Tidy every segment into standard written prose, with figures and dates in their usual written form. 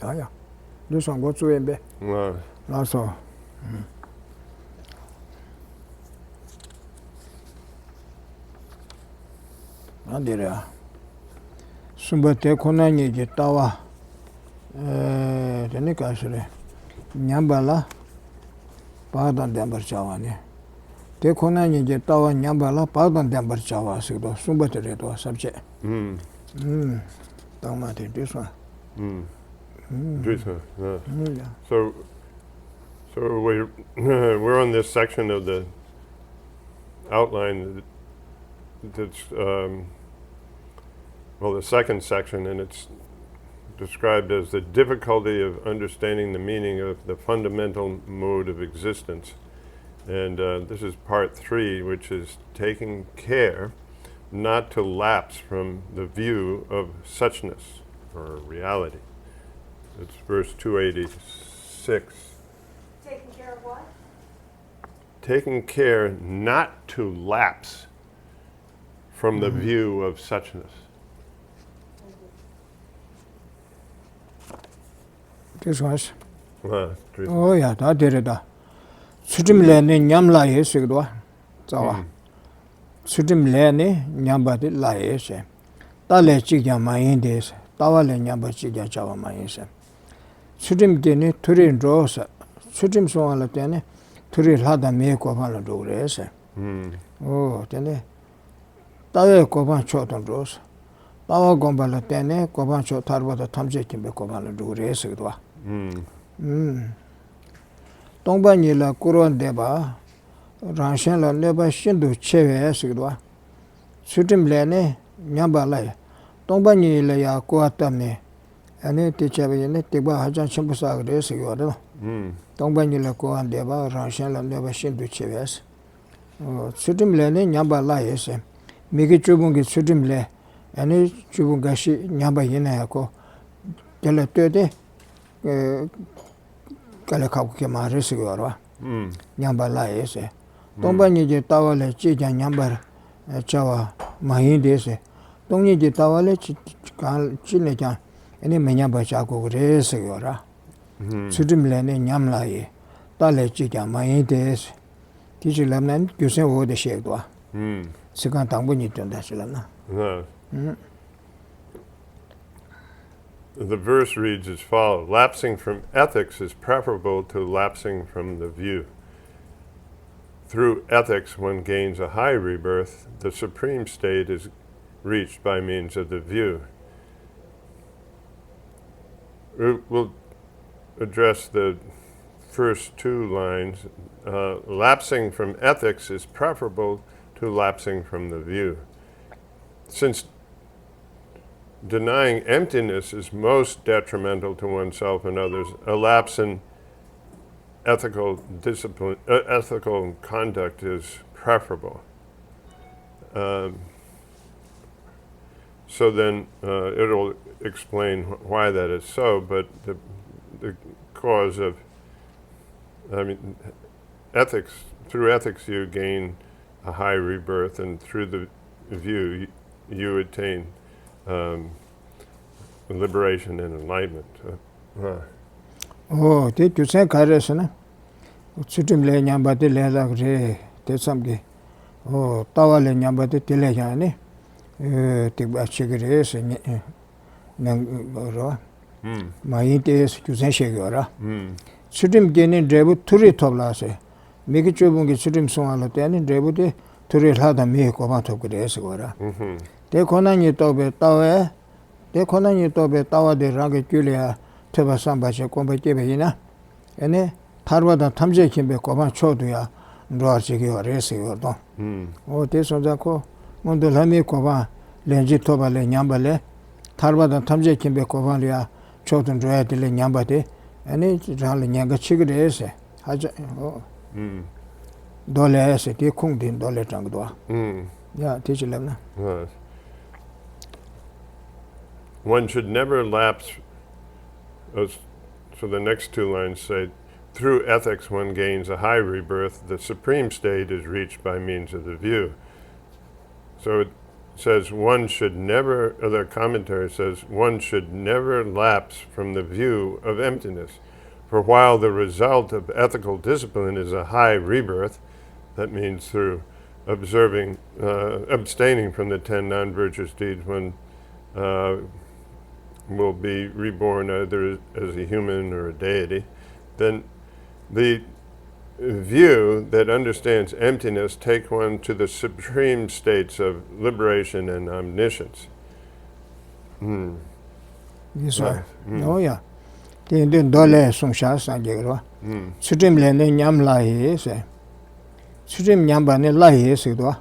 yeah. This one goes to Abbey. That's all. Andira. Sumbate Konani Tawa. The Nikasre. Nyambala. Pardon Dember Chavani. Te Konani Tawa Nyambala, pardon Dember Chava, Sido, Sumbate subject. Don't this one. Yeah. So we're on this section of the outline that's the second section, and it's described as the difficulty of understanding the meaning of the fundamental mode of existence. And this is part 3, which is taking care not to lapse from the view of suchness, or reality. It's verse 286. Taking care of what? Taking care not to lapse from the view of suchness. This was. Oh, yeah, that did it. Sudim Lene Nyamla Yesigwa. Zawa. Sudim Lene Nyambadi La Yeshe. Tale Chiga Mayindes. Tawale Nyamba Chiga Chava Mayinse. Sudim Gene Turin Rosa. Sudim Soala Tene. Turi Lada Me Kovala Durese. Oh, Tene. Tawe Kovan Chotan Rose. Tawa Gombala Tene, Kovan Chotarba the Tamjekin Bekovala Duresigwa. Tongbani la Kuron Deba, Ranshan la Neba Shindu Cheve Sigwa. Sudim Lene, Nyamba Lay. Tongbani la ya Kuatame, and it teacher Tiba Hajan Chimbusa Resigwa. Tongbani la Kuan Deba, Ranshan la Neba Shindu Cheves. Sudim Lene, Nyamba Lay, Migi Chubungi Sudim Le, and it Chubungashi Nyamba Yinako. Teletode. Kalakabuke Marisigora, Nyamba Laese. Tombani de Tawale Chijan Nyambar, Chawa, Mahindese. Tony de Tawale Chinejan, any Menyamba Chaco Resigora. Sudim Lene Nyamlaye, Tale Chijan, Mahindes. Teacher Lamnan, you say what the Shegua. Second Tambuni to Dasilana. The verse reads as follows: lapsing from ethics is preferable to lapsing from the view. Through ethics, one gains a high rebirth. The supreme state is reached by means of the view. We'll address the first 2 lines. Lapsing from ethics is preferable to lapsing from the view. Since denying emptiness is most detrimental to oneself and others, a lapse in ethical discipline, ethical conduct is preferable. So then it'll explain why that is so, but the cause of, ethics, through ethics you gain a high rebirth, and through the view you attain liberation and enlightenment. Oh, did you say Karesana? Sutim Lenyambati Leda Gre, Tessamgi. Oh, Tawale Nyambati Tilejani, Tibachigres, Nangora, Maintes, Kuseshegora. Sutim Geni Drebu Turi Toblase. Make it Chubungi Sutim Sonalatan, Drebude, Turi Hada Me Komato Gresgora. They Konani Tobe Tawe, they Konani Tobe Tawa de Raga Julia, Teba Sambache Competibina, and Tarvada Tamje Kimbe Koman Choduya, Roachigi or Resi or Don. Oh, this was a co, Mondolami Kova, Lenji Toba Le Nyambale, Tarvada Tamje Kimbe Kovania, Chotan Droat Le Nyambate, and it's Rally Nyanga Chigre. Dole ese ti kung din dole tangdwa. Yeah, teach them. One should never lapse. So the next 2 lines say, through ethics one gains a high rebirth. The supreme state is reached by means of the view. So says one should never, or the commentary says, one should never lapse from the view of emptiness. For while the result of ethical discipline is a high rebirth, that means through observing, abstaining from the 10 non-virtuous deeds, one will be reborn either as a human or a deity, then the view that understands emptiness take one to the supreme states of liberation and omniscience. Yeshe. No ya. Din dole sungsha sanjegro. Sutrim le ne nyam la ye se. Sutrim nyam ba ne la ye se do.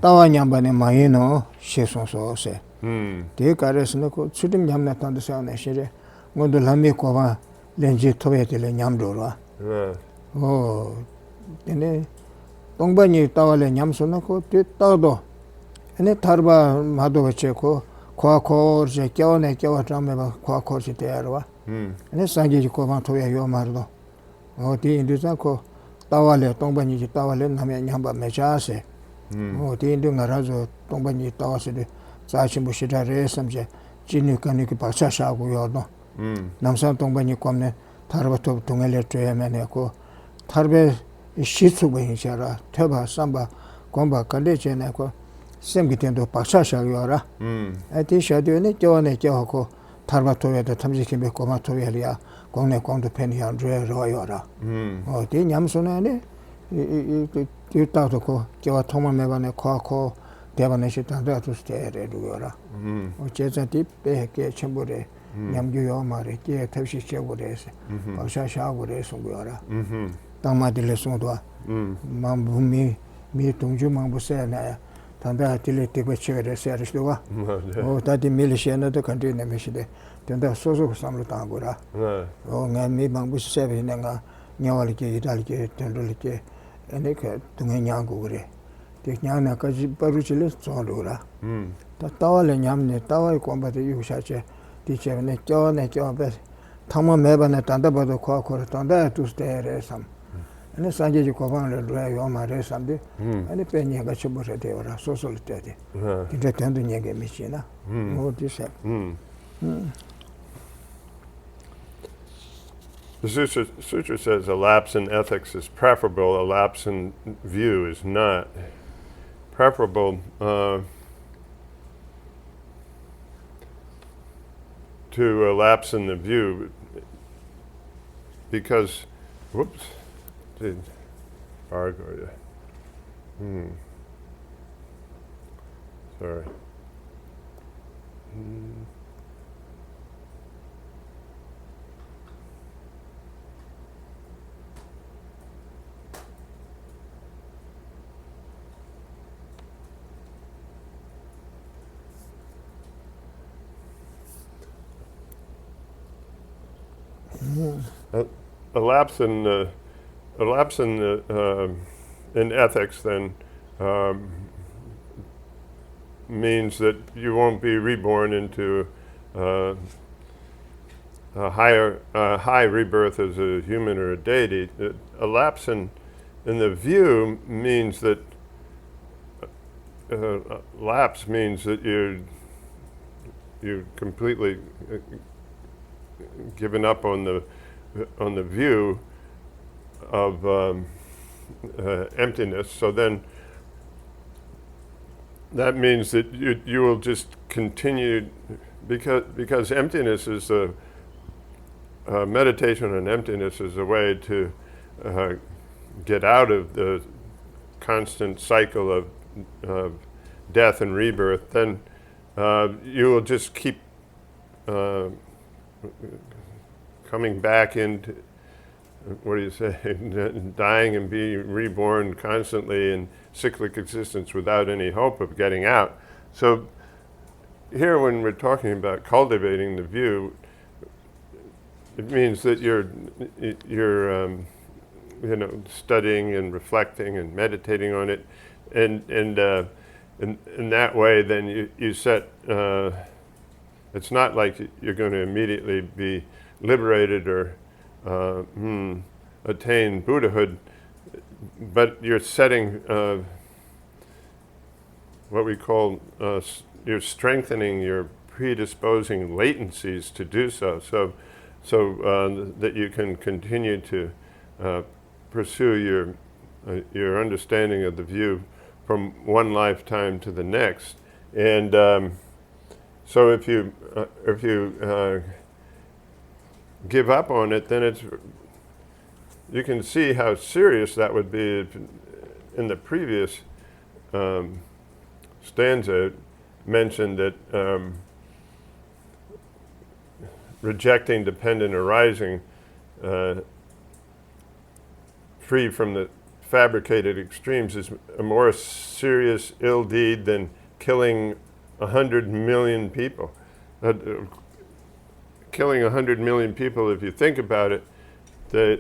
Tawa nyam ba ne ma ye no she son so se. De kares ne ko sutrim nyam na tan de sa ne shire. Ngodo lami ko ba lenji tobe de le nyam do ro. Oh. Ene 동반이 따와래 냠소나고 뜻다도 ene tarba 마도 checo 과거 제 겨네 겨와 잠에바 과거 시대야로 ene 상기지 고만 토야 요 말도 어디 인도자고 따와래 동반이 따와래 남에 냠바 메자세 어디 인도 나라죠 동반이 따와서도 자신부 시다레 섬제 진니까니기 박차샤고 요도 남산 동반이 꼼네 tarbato 동엘레 트에메네고 tarbe 시츠고인샤라 테바 삼바 곰바 칼레체네고 셈기텐도 박차샤요라 에티 샤디오네 교네 교하고 tar바토에도 탐지kimbe 고마토야리아 공내 공도 페니안 레로요라 어디 냠소네네 이 따도고 교와 통마메바네 코코 대바네 시탄도 투스테레루요라 어제자티 베게 첨부레 냠규요 말에 게 탑시셔고레스 박샤샤고레스 고요라 당마딜레 송도아 mambu미 미 동주 mam부세나 단다 딜레티고 체레세르스도와 오 다디 밀시에나도 컨티뉴 메시데 된다 소소 삼로 당고라 오 나미 mam부세베네가 냐월게 이달게 된돌게 에네케 동해냐고 그래 대냐나까지 바루질레 쏘로라 따와레 냠네 따와이 콤바데 유샤체 디체네 쩌네 쩌베 타마 메바네 단다바도 코코르 단다 투스테레 삼 ane sanjeji kopanle dua yo mare samde ane pe nyega chibore de ora social tete kinte tendo nyege michina mo dise The sutra says a lapse in ethics is preferable, a lapse in view is not. Preferable to a lapse in the view because, whoops, did Argoya. Sorry. A lapse in ethics then means that you won't be reborn into a high rebirth as a human or a deity. A lapse in the view means that lapse means that you completely given up on the view of emptiness. So then that means that you will just continue because emptiness is meditation on emptiness is a way to get out of the constant cycle of death and rebirth. Then you will just keep coming back into, what do you say, dying and being reborn constantly in cyclic existence without any hope of getting out. So here when we're talking about cultivating the view, it means that you're studying and reflecting and meditating on it, and in that way then you set, it's not like you're going to immediately be liberated or attain Buddhahood, but you're setting what we call, you're strengthening your predisposing latencies to do so, that you can continue to pursue your understanding of the view from one lifetime to the next. And so if you give up on it, then you can see how serious that would be. In the previous stanza, mentioned that rejecting dependent arising, free from the fabricated extremes, is a more serious ill deed than killing 100 million people. Killing 100 million people, if you think about it, that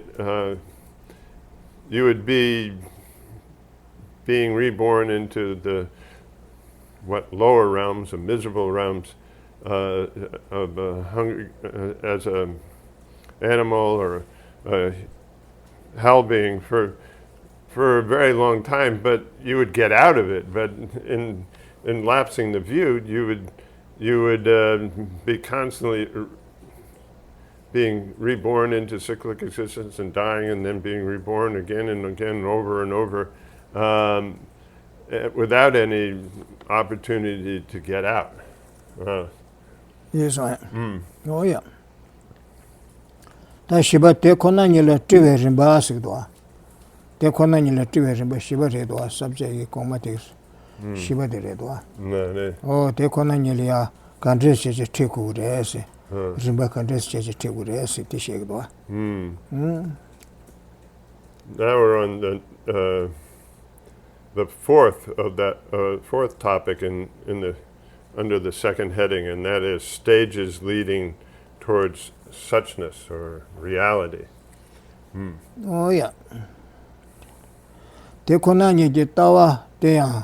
you would be being reborn into the lower realms, the miserable realms of hunger, as a animal or a hell being for a very long time. But you would get out of it. But in lapsing the view, you would be constantly being reborn into cyclic existence and dying, and then being reborn again and again, over and over, without any opportunity to get out. Yes, I. Oh, yeah. Da shiba te kona nila tiwe rinba asikdwa. Te kona nila tiwe rinba shiba redwa, sabjagi koma tigis. Shiba de redwa. Oh, te kona nila ya kandres cheche tiku resi. Rinba kandres cheche tiku resi, ti shegdwa. Now we're on the fourth of that fourth topic under the second heading, and that is stages leading towards suchness or reality. Oh yeah. Te konani je tawa te ya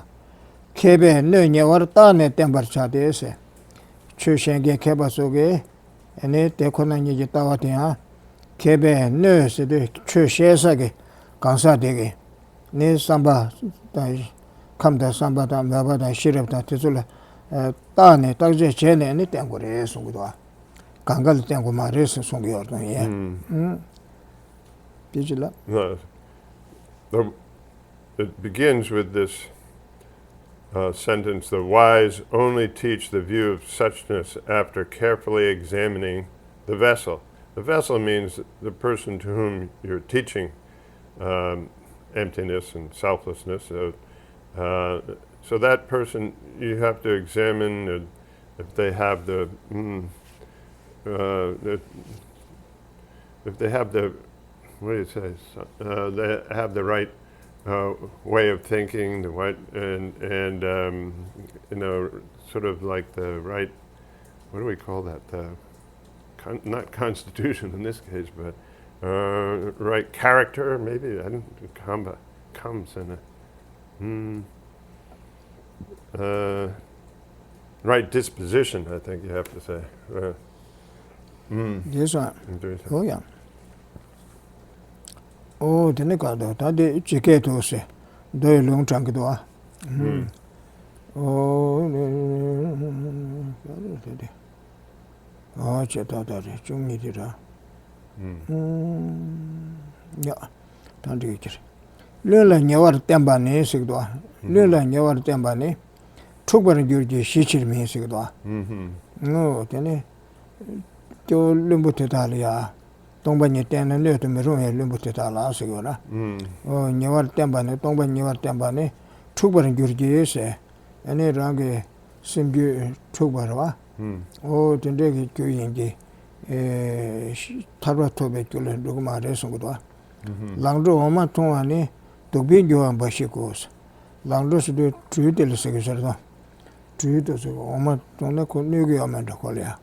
kebe ne nyawar ta ne tembar cha de se. Chu shenge keba soge ene te konani je tawa te ya kebe ne se de chu shesa ge kansa de ge ne samba da kamda samba da maba da shirab da tezula ta ne takje chene ne tengore sungudwa. Kangal tengo ma res sungyor no ye. It begins with this sentence: the wise only teach the view of suchness after carefully examining the vessel. The vessel means the person to whom you're teaching emptiness and selflessness. So that person, you have to examine if they have they have the right way of thinking, the right and sort of like the right, what do we call that? Not constitution in this case, but right character, maybe. I don't comes in right disposition, I think you have to say. Yes, oh yeah. Oh, dene kado tade chike to se do long chang do a. Oh, che ta da re chung ni dira. Ya. Tande kire. Le la nyawar temba ne sig do. Le la nyawar temba ne thukbar gyurji shichir me sig do. No, dene 저 lumbutte talia tongba ni tena ne to meru he lumbutte tala sigora nyawar tembane tongba nyawar tembane thukbar gyurji se ane range simgyu thukbar wa o tende ki kyuyingi tarwa tobe kyule dogma resungwa langro oma tongani dobi gyoan bashikos langro su truitel segisarda truito se oma tongna ko nyugi amanda kolya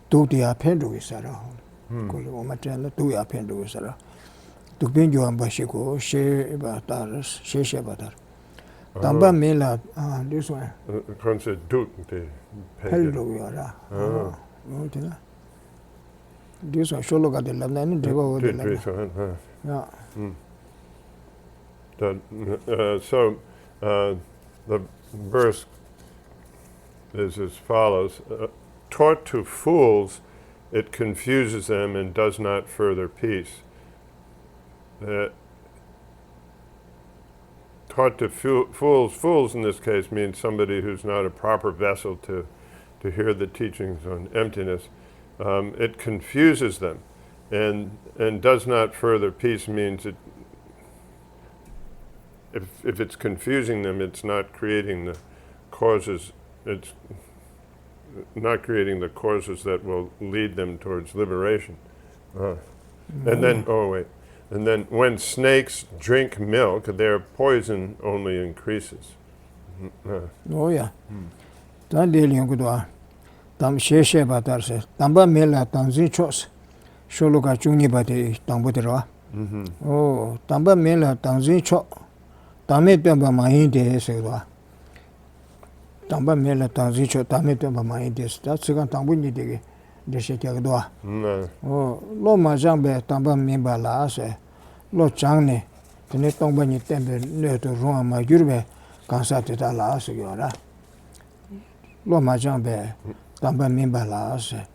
Tutia Pendu Sara. Matella Tuya Pendu Sara. Tupinjo Ambashiko, She Bataras, She Batar. Tamba Mela, this one. Concert Duke, the Hello, Yara. This one, Shologa de Laman, Devo de So the verse is as follows. Taught to fools, it confuses them and does not further peace. Taught to fools in this case means somebody who's not a proper vessel to hear the teachings on emptiness. It confuses them, and does not further peace means it. If it's confusing them, it's not creating the causes. It's not creating the causes that will lead them towards liberation. And then when snakes drink milk, their poison only increases. Oh yeah. Dan dealing with tam Yeshe batarse. Tamba mela tanzi chos. Sholuka chungni bate tambutera. Oh, tamba mela tanzi cho. Tame temba mahinde segwa. Tamba mela tanzi cho tame temba mahinde. That's the tambuni de Geshe kagdoa. Oh, lo majambe tamba memba la se. Lo changne. Tene tongba ni tembe ne to roma ma yurbe kansa te ta la se yora. Lo majambe tamba memba la se.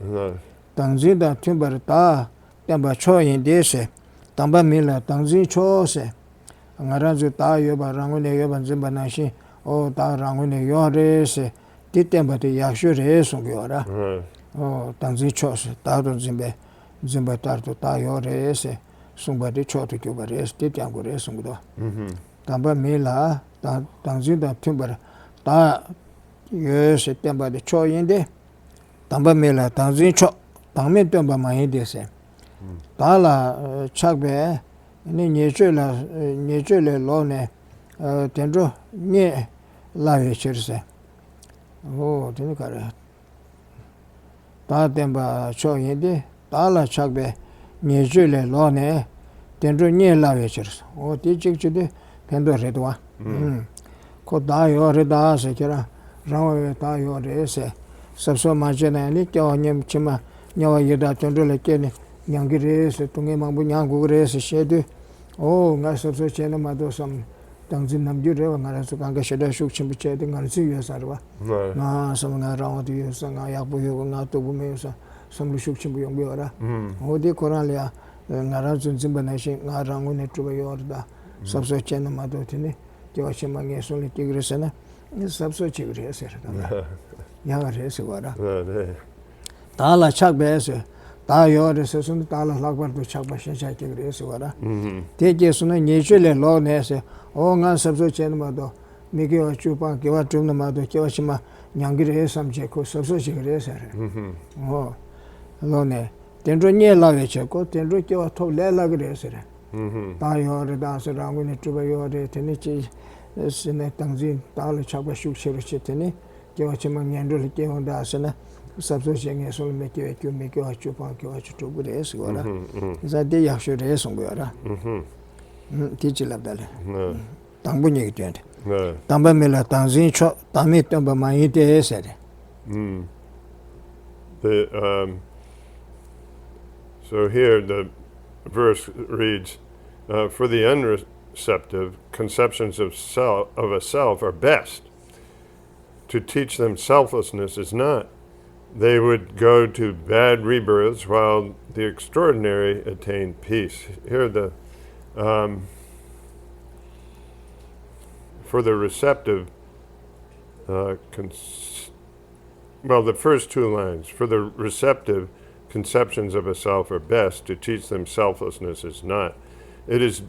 Tangzi da timbar ta temba cho yin de se. Tamba mela tangzi cho se. Ngarazu ta yoba rangune yoba zimba nashi o ta rangune yore se. Ti temba te yakshu re sung yora. Oh, tangzi cho se. Ta do zimba tar to ta yore se. Sungba de cho to kyoba re se. Ti tiangu re sung do. Tamba mela tangzi da timbar ta yo se temba de cho yin de. Tamba mela tangzi cho. Tangme temba ma yin de se. Ta la chakbe ni Yeshe le lo ne tenro nye la Yeshe se. Oh, teni kare. Ta temba cho yende ta la chakbe Yeshe le lo ne tenro nye la Yeshe se. Oh, ti chik chide pendo re dwa. Ko da yo re da se kira rangwa ta yo re se. Sabso ma jena ni kyo nyem chima nyawa yeda tenro le kene nyangi re se tunge mambu nyangu re se shedu. Oh, nga sabso chena mado sam tangzi namgyu rewa nga rasu kanga sheda shuk chimbu chedi nga rasu yuwa sarwa. Nga sam nga rawa tu yuwa sa, nga yakbu yuwa, nga tobu me yuwa sa, samlu shuk chimbu yungu yuwa ra. Odi Koran liya nga rasu zimba nashi nga rangu ne truba yuwa rida. Sabso chena mado tini, kiwa shima nge suli tigri sana, sabso chigri yase rida. Yaga rese wara. Tala chakbe yase. 다 요르 세순 달라 lakbar chakba shencha kigre suwara te je suna Yeshe le lo nese o nga sabso chen ma do migi wa chupa kiwa chumna ma do kiwa shima nyangire samche ko sabso chigre sare o lo ne tenro nye la we che ko tenro kiwa to le la gre sare ta yore da se rangu ne chuba yore teni chi sine tangzi dala chakba shuk shiru che teni kiwa shima nyandro le kiwa da sene sabso shenge sol me kiwa kyu me kiwa chupa kiwa chubu re se wara za de yakshu re song wara ti chi labdale tangbu ni gtende tamba mela tangzin cho tami tamba ma yite sere so here the verse reads for the unreceptive conceptions of a self are best. To teach them selflessness is not. They would go to bad rebirths while the extraordinary attain peace. Here for the receptive, the first two lines, for the receptive, conceptions of a self are best. To teach them selflessness is not. It is,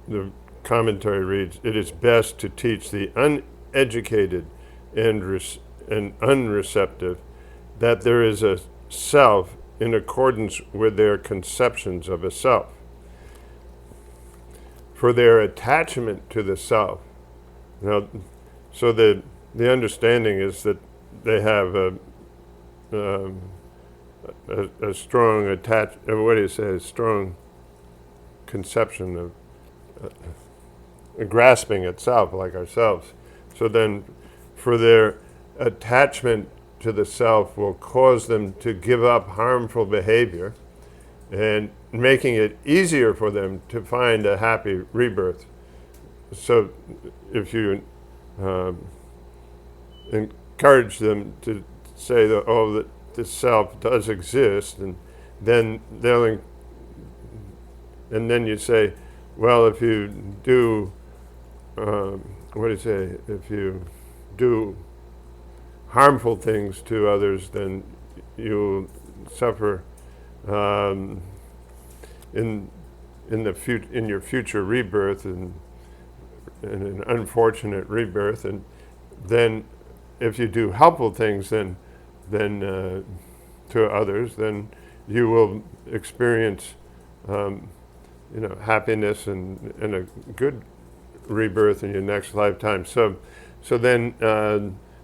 the commentary reads, it is best to teach the uneducated and unreceptive that there is a self in accordance with their conceptions of a self. For their attachment to the self. Now, so the understanding is that they have a strong a strong conception of grasping at self, like ourselves. So then, for their attachment to the self will cause them to give up harmful behavior and making it easier for them to find a happy rebirth. So if you encourage them to say that, oh, that this self does exist, and then and then you say, well, if you do, what do you say? If you do harmful things to others, then you'll suffer in your future rebirth, and in an unfortunate rebirth. And then, if you do helpful things, then to others, then you will experience, happiness and a good rebirth in your next lifetime. So then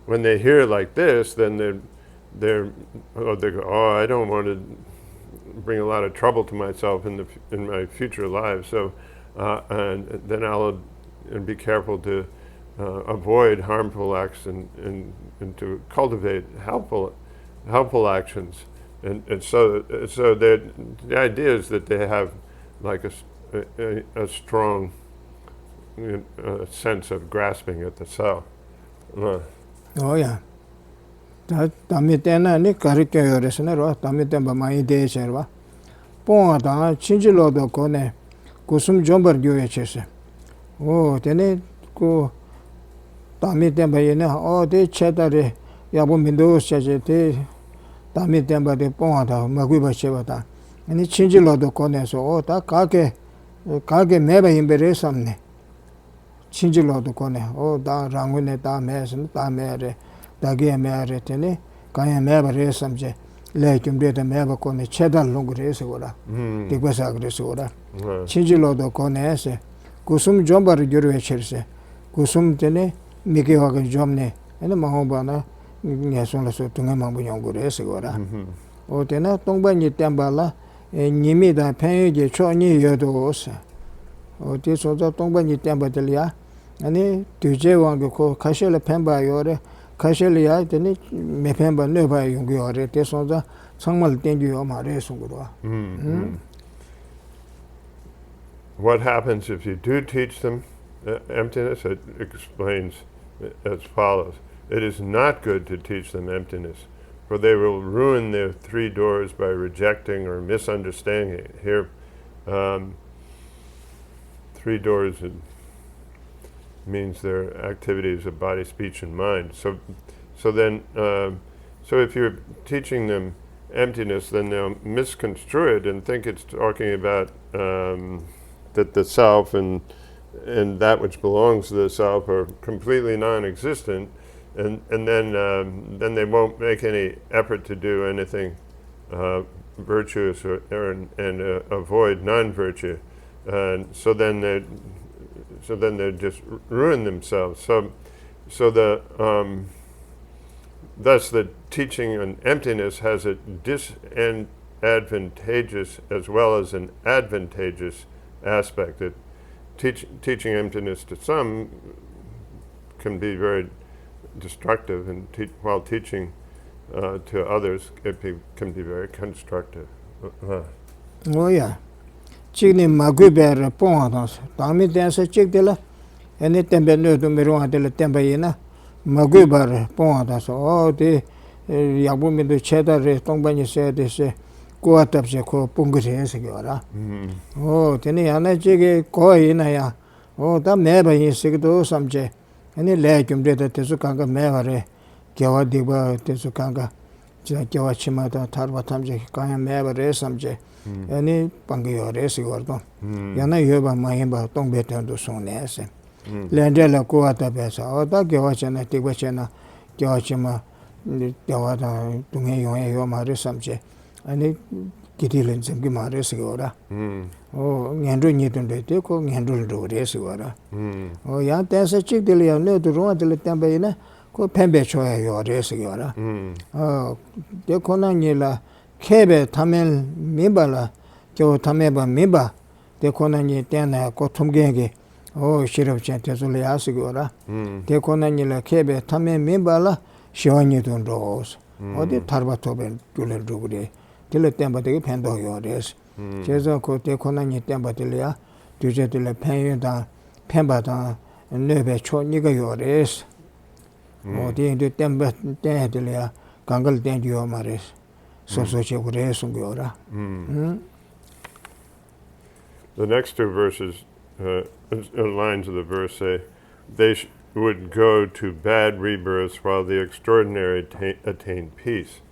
when they hear like this, then they go, oh, I don't want to bring a lot of trouble to myself in my future lives. So and then I'll be careful to avoid harmful acts and to cultivate helpful actions. And so the idea is that they have like a strong sense of grasping at the self. Oh yeah. Tamitena ni karike yoresne ro tamiten ba mai de serva. Ponga da chinjilo do kone kusum jombar gyoye chese. Oh tene ko tamiten ba yene o de chetare yabo mindo cheje te tamiten ba de ponga da magui ba cheba da. Ani chinjilo do kone so o ta kage meba imbere samne. Chinjilo do kone o da rangune da mes da mere dagi mere tene kaya meba re samje le kimde da meba kone chedal long re se ora digwasa gre se ora chinjilo do kone se kusum jombar gyurwe cherse kusum tene mige wa jomne ene mahoba na ngeson la so tunga mambu yong re se ora o tene tongba ni tembala nimi da penye je cho ni yodo os o ti so za tongba ni temba delia ani tuje wang ko khashele pemba yore khashele tene me pemba ne ba yung yore te so za changmal tenju yo ma re sung ro. What happens if you do teach them emptiness? It explains as follows. It is not good to teach them emptiness, for they will ruin their three doors by rejecting or misunderstanding it. Here, three doors means their activities of body, speech, and mind. So if you're teaching them emptiness, then they'll misconstrue it and think it's talking about that the self and that which belongs to the self are completely non-existent, and then they won't make any effort to do anything virtuous and avoid non-virtue, and so then they just ruin themselves. Thus the teaching on emptiness has a disadvantageous as well as an advantageous aspect. That teaching emptiness to some can be very destructive, and while teaching to others can be very constructive. Oh yeah. Chigni maguber pongas tami dance chigdela ene tembe no do mero adela tembe yena maguber pongas o de yabu mi do cheda re tongbani se de se ko atapse ko pungre se gora o tene yana chige ko ina ya o da meba yin se do samje ene le kumde de tesu kanga meba re gyawa diba tesu kanga gyawa chima da tarwa tamje kaya meba re samje ani pangyo re se gordo yana yoba mahimba tongbe tendo sonne se lendela ko atapesa o da gyawa chana diba chana gyawa chima gyawa da tunghe yo ma re samje ani kidilen semgi ma re se gora o ngendro ni tunde te ko ngendro do re se gora o ya tesa chik dele ya ne do ro dele tembe ina ko pembe choya yo re se gora o de kona ni la kebe tamen mibala kyo tameba miba de kona ni tena ko tumgenge o shirab chen tezule ya se gora de kona ni la kebe tamen mibala shiwani don ros o de tarba toben gule dugure tile temba de pendo yo res 제가 그때 권한이 때문에야 뒤제들 팬이다 팬바다 네베 초니가 요레스 어디 인도 템바 때들이야 강글 땡디오 말레스 소소체 그래 숨겨라 The next two verses, lines of the verse say, they would go to bad rebirths while the extraordinary attain peace.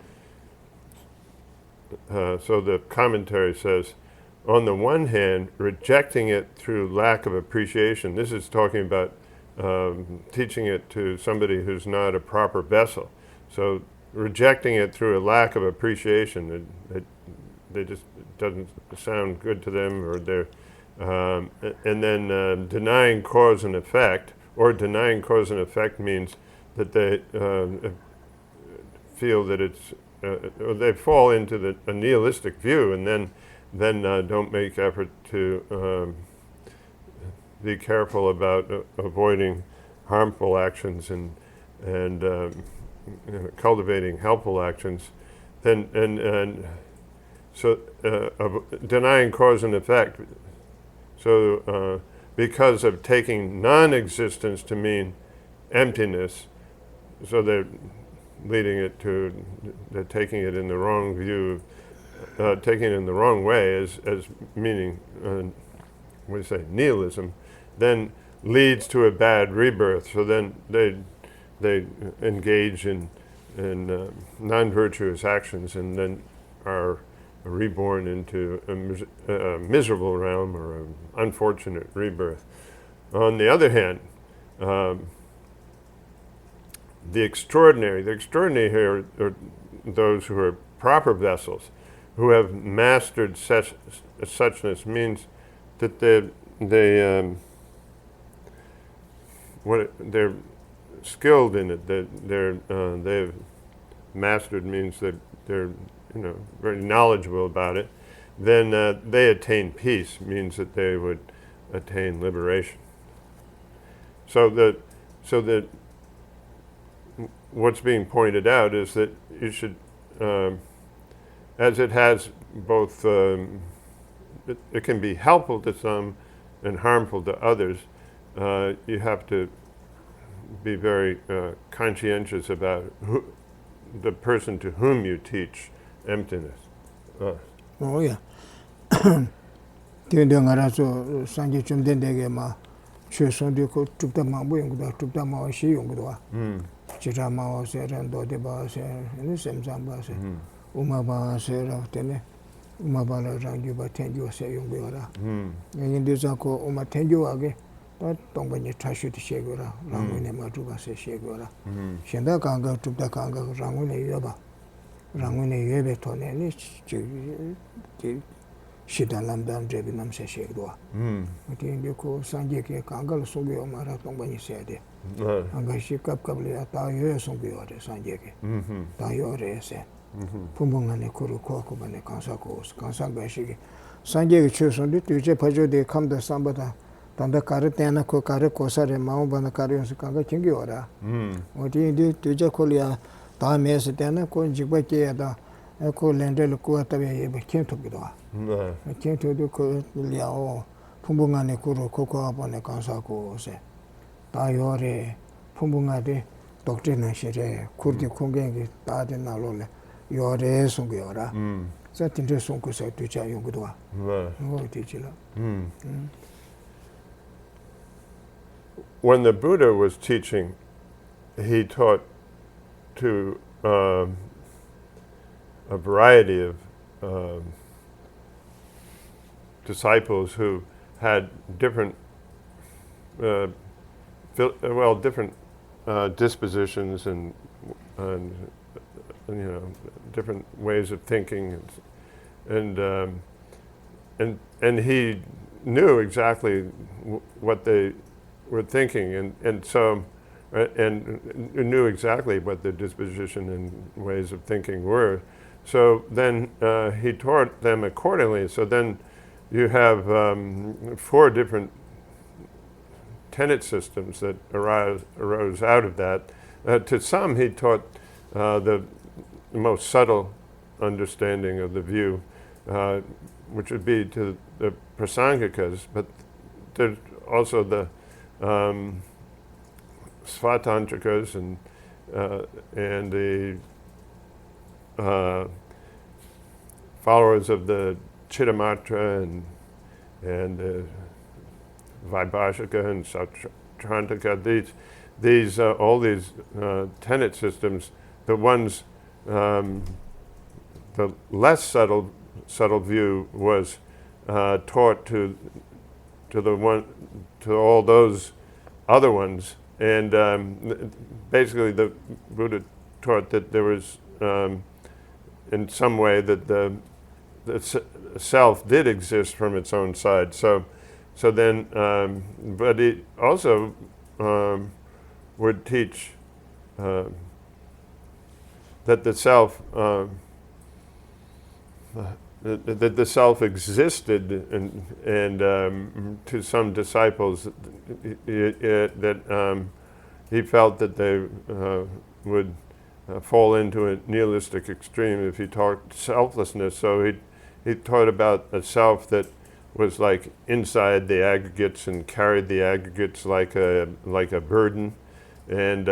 So the commentary says, on the one hand, rejecting it through lack of appreciation. This is talking about teaching it to somebody who's not a proper vessel. So rejecting it through a lack of appreciation, they just doesn't sound good to them, or they're and then denying cause and effect, or denying cause and effect means that they feel that it's or they fall into a nihilistic view, and then don't make effort to be careful about avoiding harmful actions and cultivating helpful actions. Then so denying cause and effect. So because of taking non-existence to mean emptiness, so they're leading it to, they're taking it in the wrong view, taking it in the wrong way as meaning, what do you say, nihilism, then leads to a bad rebirth. So then they engage in non-virtuous actions and then are reborn into a miserable realm or an unfortunate rebirth. On the other hand, the extraordinary here are those who are proper vessels, who have mastered suchness, means that they're skilled in it. They've mastered means that they're very knowledgeable about it. Then they attain peace, means that they would attain liberation. So that what's being pointed out is that you should, as it has both, it can be helpful to some and harmful to others. You have to be very conscientious about the person to whom you teach emptiness. Oh yeah. Tiende ngaraso sanje chumdendege ma chesonde ko tupta mambo yongda tupta ma shi yongda. Chira ma se rando de ba se ni semzam ba se. Uma ba se ra tene uma ba la rangi ba tenjo se yongora. Yinde za ko uma tenjo age ta tongbanye tashu ti shegora rangune ma tuba se shegora. Shenda kanga tupta kanga rangune yoba. Rangune yebe tone ni shidan lamdan drebi namse shegdoa. Ati ko sanje ke kangal sugyo mara tongbanye sede. Anga shi kap le ta yo sugyo re sanje ke. Ta yo re se. Pumbungane kuru ko ko bane kansa ga shi sanje ke chuson de tuje pajo de kamda sambata tanda kare tena ko kare kosare mau bana kare yos kanga chingyo ora. Oti de tuje kolya 다 메스 때는 그 지바케다 그 렌델 코아타베 켄토기도 켄토도 그 리아오 풍붕안에 그로 코코아본에 간사고세 다요레 풍붕아데 독트리나 시제 쿠르디 공경이 다데 나로레 요레 송고요라 자틴데 송고서 뒤자 용기도 와 뒤지라 When the Buddha was teaching, he taught to a variety of disciples who had different, different dispositions and different ways of thinking, and he knew exactly what they were thinking, and so. And knew exactly what their disposition and ways of thinking were. So then he taught them accordingly. So then you have 4 different tenet systems that arose out of that. To some he taught the most subtle understanding of the view, which would be to the prasangikas, but there's also the Svatantrikas and the followers of the Chittamatra and Vaibhashika and Sautrantika, these all these tenet systems, the ones the less subtle view was taught to all those other ones, and basically the Buddha taught that there was in some way that the self did exist from its own side. So then, but it also would teach that the self that the self existed, and to some disciples that he felt that they would fall into a nihilistic extreme if he taught selflessness. So he taught about a self that was like inside the aggregates and carried the aggregates like a burden, and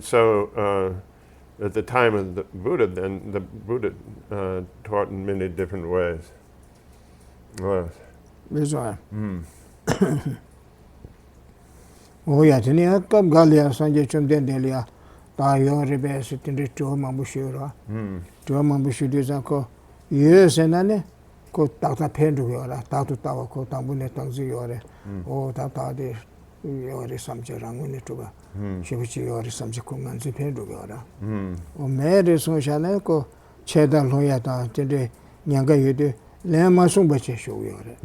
so at the time of the Buddha, then the Buddha taught in many different ways. Well, 그래서 오야 드니야 값 갈이야 산제 좀 된데리야 다 요르베스 tin데 조만 부시오라 조만 부시디자고 예세나네 고 딱다 펜두요라 다도 따와 고 당분에 당지요래 오 다다데 요리 삼제랑은이 두가 시부치 요리 삼제 공간지 펜두요라 오 매레 소샤네 고 체달로야다 tin데 냥가 요데 레마송 버체 쇼요래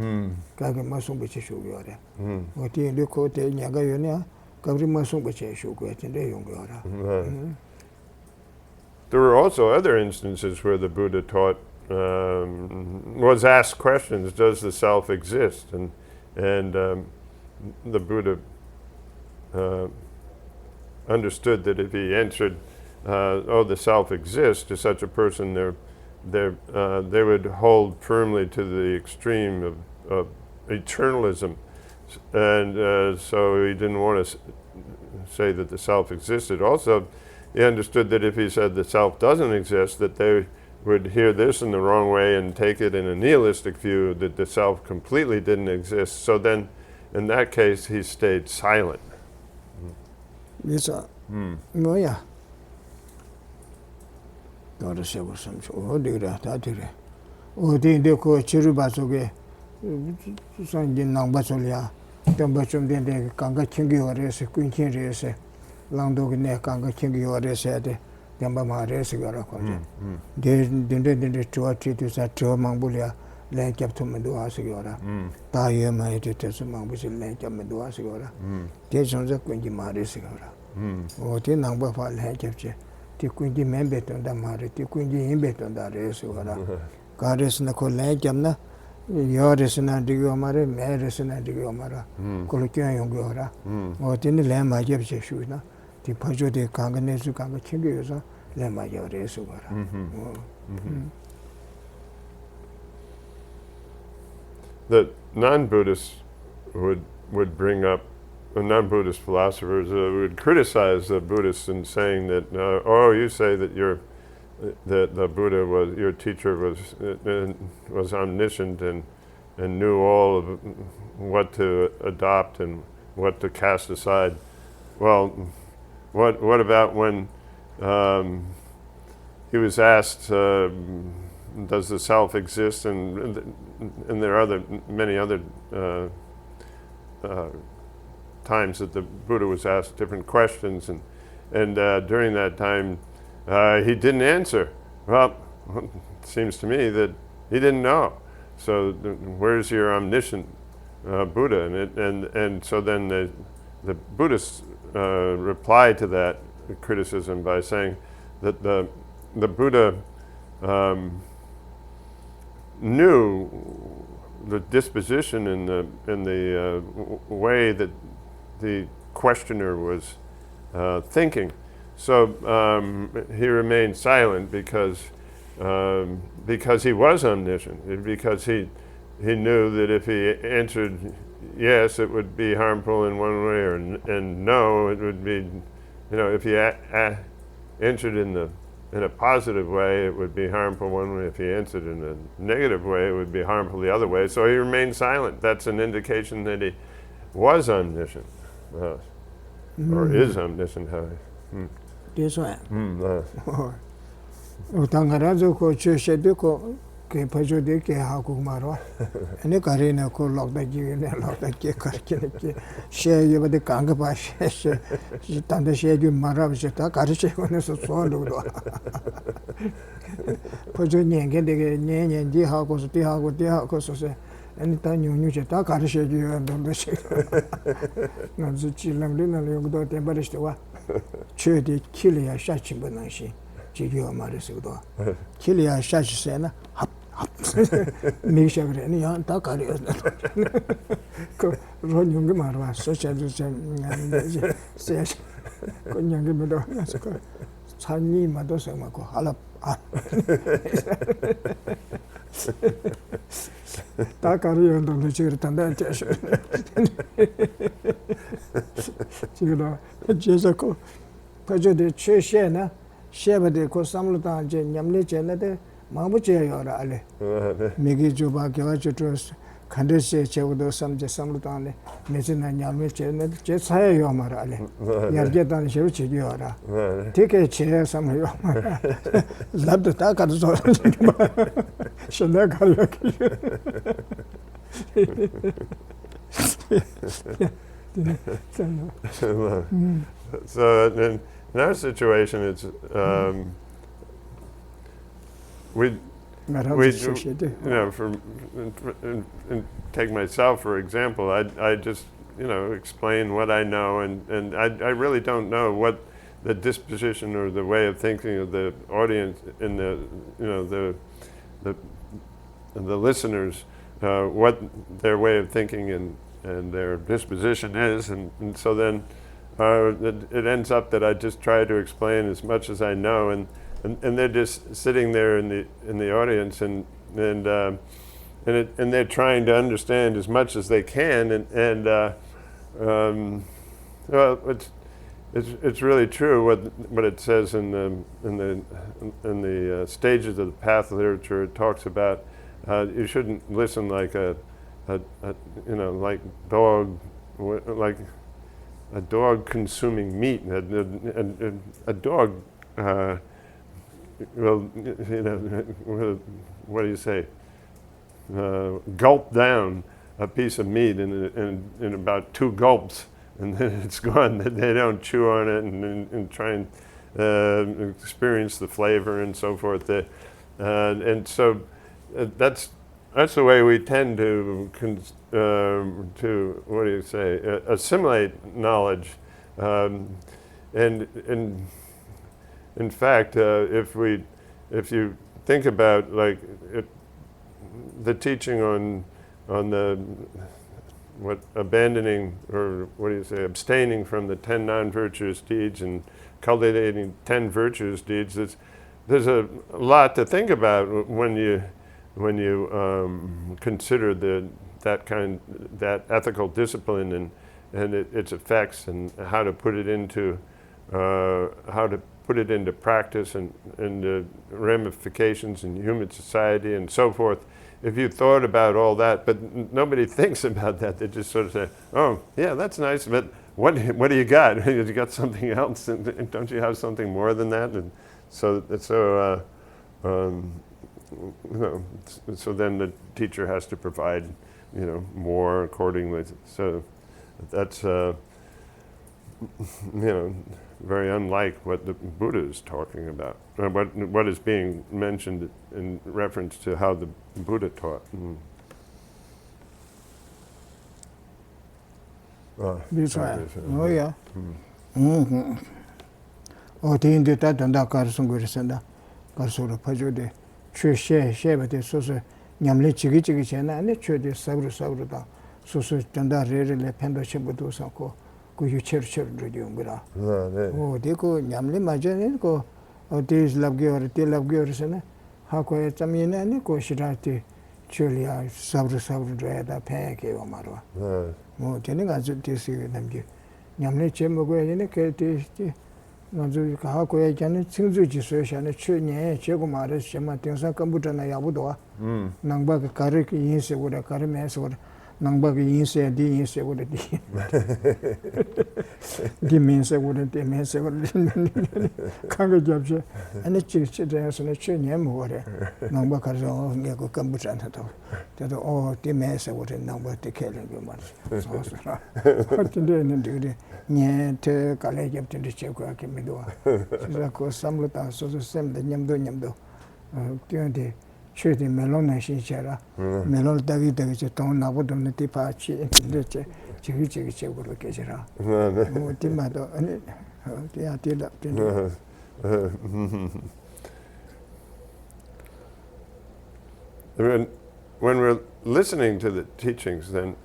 가게 마송 버체 쇼요래 어디 르코테 냥가 요냐 가브리 마송 버체 쇼고야 tin데 용고라. There were also other instances where the Buddha taught, was asked questions, does the self exist? And the Buddha understood that if he answered, oh, the self exists, to such a person, they would hold firmly to the extreme of eternalism. And so he didn't want to say that the self existed. Also, he understood that if he said the self doesn't exist, that they would hear this in the wrong way and take it in a nihilistic view, that the self completely didn't exist. So then, in that case, he stayed silent. 그래서 뭐야? 너르세고 섬쇼 어디라 다들에 어디인데 그 지루바 속에 선진 낭바솔이야. 좀 된데 강가 챙겨와래서 꾼친래서 랑도게 내 강가 챙겨와래서 돼. 담바 마래서 가라고 이제. 데 좋아치도사 저 망불이야. 랭캡토면도 하시거라. 다예마에 됐어 망부실 랭캡면도 하시거라. 대전자 꾼지 마래서 가라. 어디 낭바파 랭캡체. 티꾼지 멤베던다 마래 티꾼지 임베던다 레서 가라. 가레스나 콜 랭캡나 요레스나 디고 마래 메레스나 디고 마라. 콜로키야 용고라. 어디니 랭마geb체 슈나. 티 파조데 강가네스 강가 챙겨서 랭마게레서 가라. That non-Buddhists would bring up, non-Buddhist philosophers would criticize the Buddhists in saying that, oh, you say that that the Buddha was, your teacher was omniscient and knew all of what to adopt and what to cast aside. Well, what about when he was asked, does the self exist? And there are many other times that the Buddha was asked different questions, and during that time he didn't answer. Well, it seems to me that he didn't know. So where's your omniscient Buddha? And so then the Buddhists replied to that criticism by saying that the Buddha knew the disposition and the way that the questioner was thinking. So he remained silent because he was omniscient, because he knew that if he answered yes, it would be harmful in one way, and no, it would be if he answered in a positive way, it would be harmful one way. If he answered in a negative way, it would be harmful the other way. So he remained silent. That's an indication that he was omniscient, or is omniscient. This one. Utangarazo ko cheshede ko ke pajode ke haku marwa. Ene karina ko lokda jivene lokda ke karkine ke she yebade kanga ba she tanda she ju marab she ta karishe ko ne so do. Pajo nyenge de nyenye di haku so ti haku so se ene ta nyunyu che ta karishe ju ndo she. Na zu chilam le na le gdo te barishte wa. Chöde kiliya shachi banashi. 지기와 말했어도 길이야 샤시세나 합 미셔그래니 다 가려 그 론용게 말와 소셜주점 세 그냥게 뭐도 그 산이 마도 생각고 할랍 다 가려도 지금 단단 제시 지금 제자고 가져대 최시에나 셰바데 코 삼루다 제 냠레 제네데 마부제 요라 알레 미기 주바 겨가주트 칸데세 제우도 삼제 삼루다네 메제나 냠레 제네 제 사야 요 말아 알레 야르게단 셰우 지기요라 되게 제 삼요 말아 랍도 다 가서 신나 갈라키 So in our situation, it's take myself for example. I just explain what I know, and I really don't know what the disposition or the way of thinking of the audience and the listeners, what their way of thinking and their disposition is, and so then. It ends up that I just try to explain as much as I know, and they're just sitting there in the audience, and they're trying to understand as much as they can, well, it's really true what it says in the stages of the path literature. It talks about you shouldn't listen like like a dog consuming meat. A dog will, what do you say? Gulp down a piece of meat in about 2 gulps, and then it's gone. They don't chew on it and try and experience the flavor and so forth. And so that's the way we tend to what do you say, assimilate knowledge, and in fact, if you think about the teaching on the abandoning, or what do you say, abstaining from the 10 non-virtuous deeds and cultivating 10 virtuous deeds, there's a lot to think about when you consider that ethical discipline and its effects, and how to put it into practice, and the ramifications in human society and so forth. If you thought about all that, but nobody thinks about that. They just sort of say, "Oh, yeah, that's nice, but what do you got? You got something else? And don't you have something more than that?" And so then the teacher has to provide, more accordingly. So that's, very unlike what the Buddha is talking about, what is being mentioned in reference to how the Buddha taught. This way. Oh yeah. Oh, the India tanda karsungurasanda, karsura pajode, chushe shebate soso nyamle chigi chena, and chode sabru da, soso tanda rere pendo chebudu sanko. Cher redumbra. Oh, deco Yamli Majaniko, or this Labgior Sena, Hako Tamina, Nico Shirati, Chulia, Sabru Dreda, Peke or Marwa. Oh, telling us this Yamli Chemogwe, 먼저 가고야 있잖아. 친구지 소샤는 추년에 제고 말해서 정말 등산 컴퓨터나 야부도와 낭바가 가르기 인쇄고래 가르면서 낭바가 인쇄 디 인쇄고래 디 디면서고래 디면서고래 강가 잡지 아니 지치대에서는 추년 뭐래 낭바 가서 내가 컴퓨터한테 저도 디면서고래 낭바 티켓을 좀 말이야 소소라 같은데는 되게 네 갈래 잡든지 제고 하게 믿어 그래서 그 삼루다 소소 셈데 냠도 뛰어데 최대 멜론에 신체라 멜론 따기 돈 나보던 티파치 이제 지기 제고로 계시라 뭐 팀마도 아니 야 뛰다 When we're listening to the teachings, then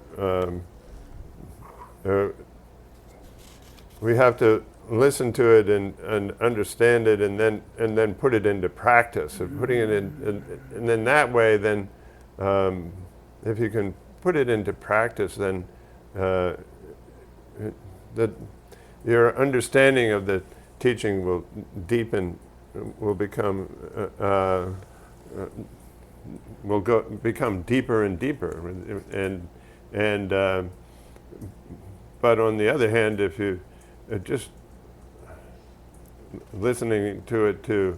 we have to listen to it and understand it, and then put it into practice. And putting it in, and then that way, then if you can put it into practice, then your understanding of the teaching will deepen, will become become deeper and deeper, and but on the other hand, if you just listening to it to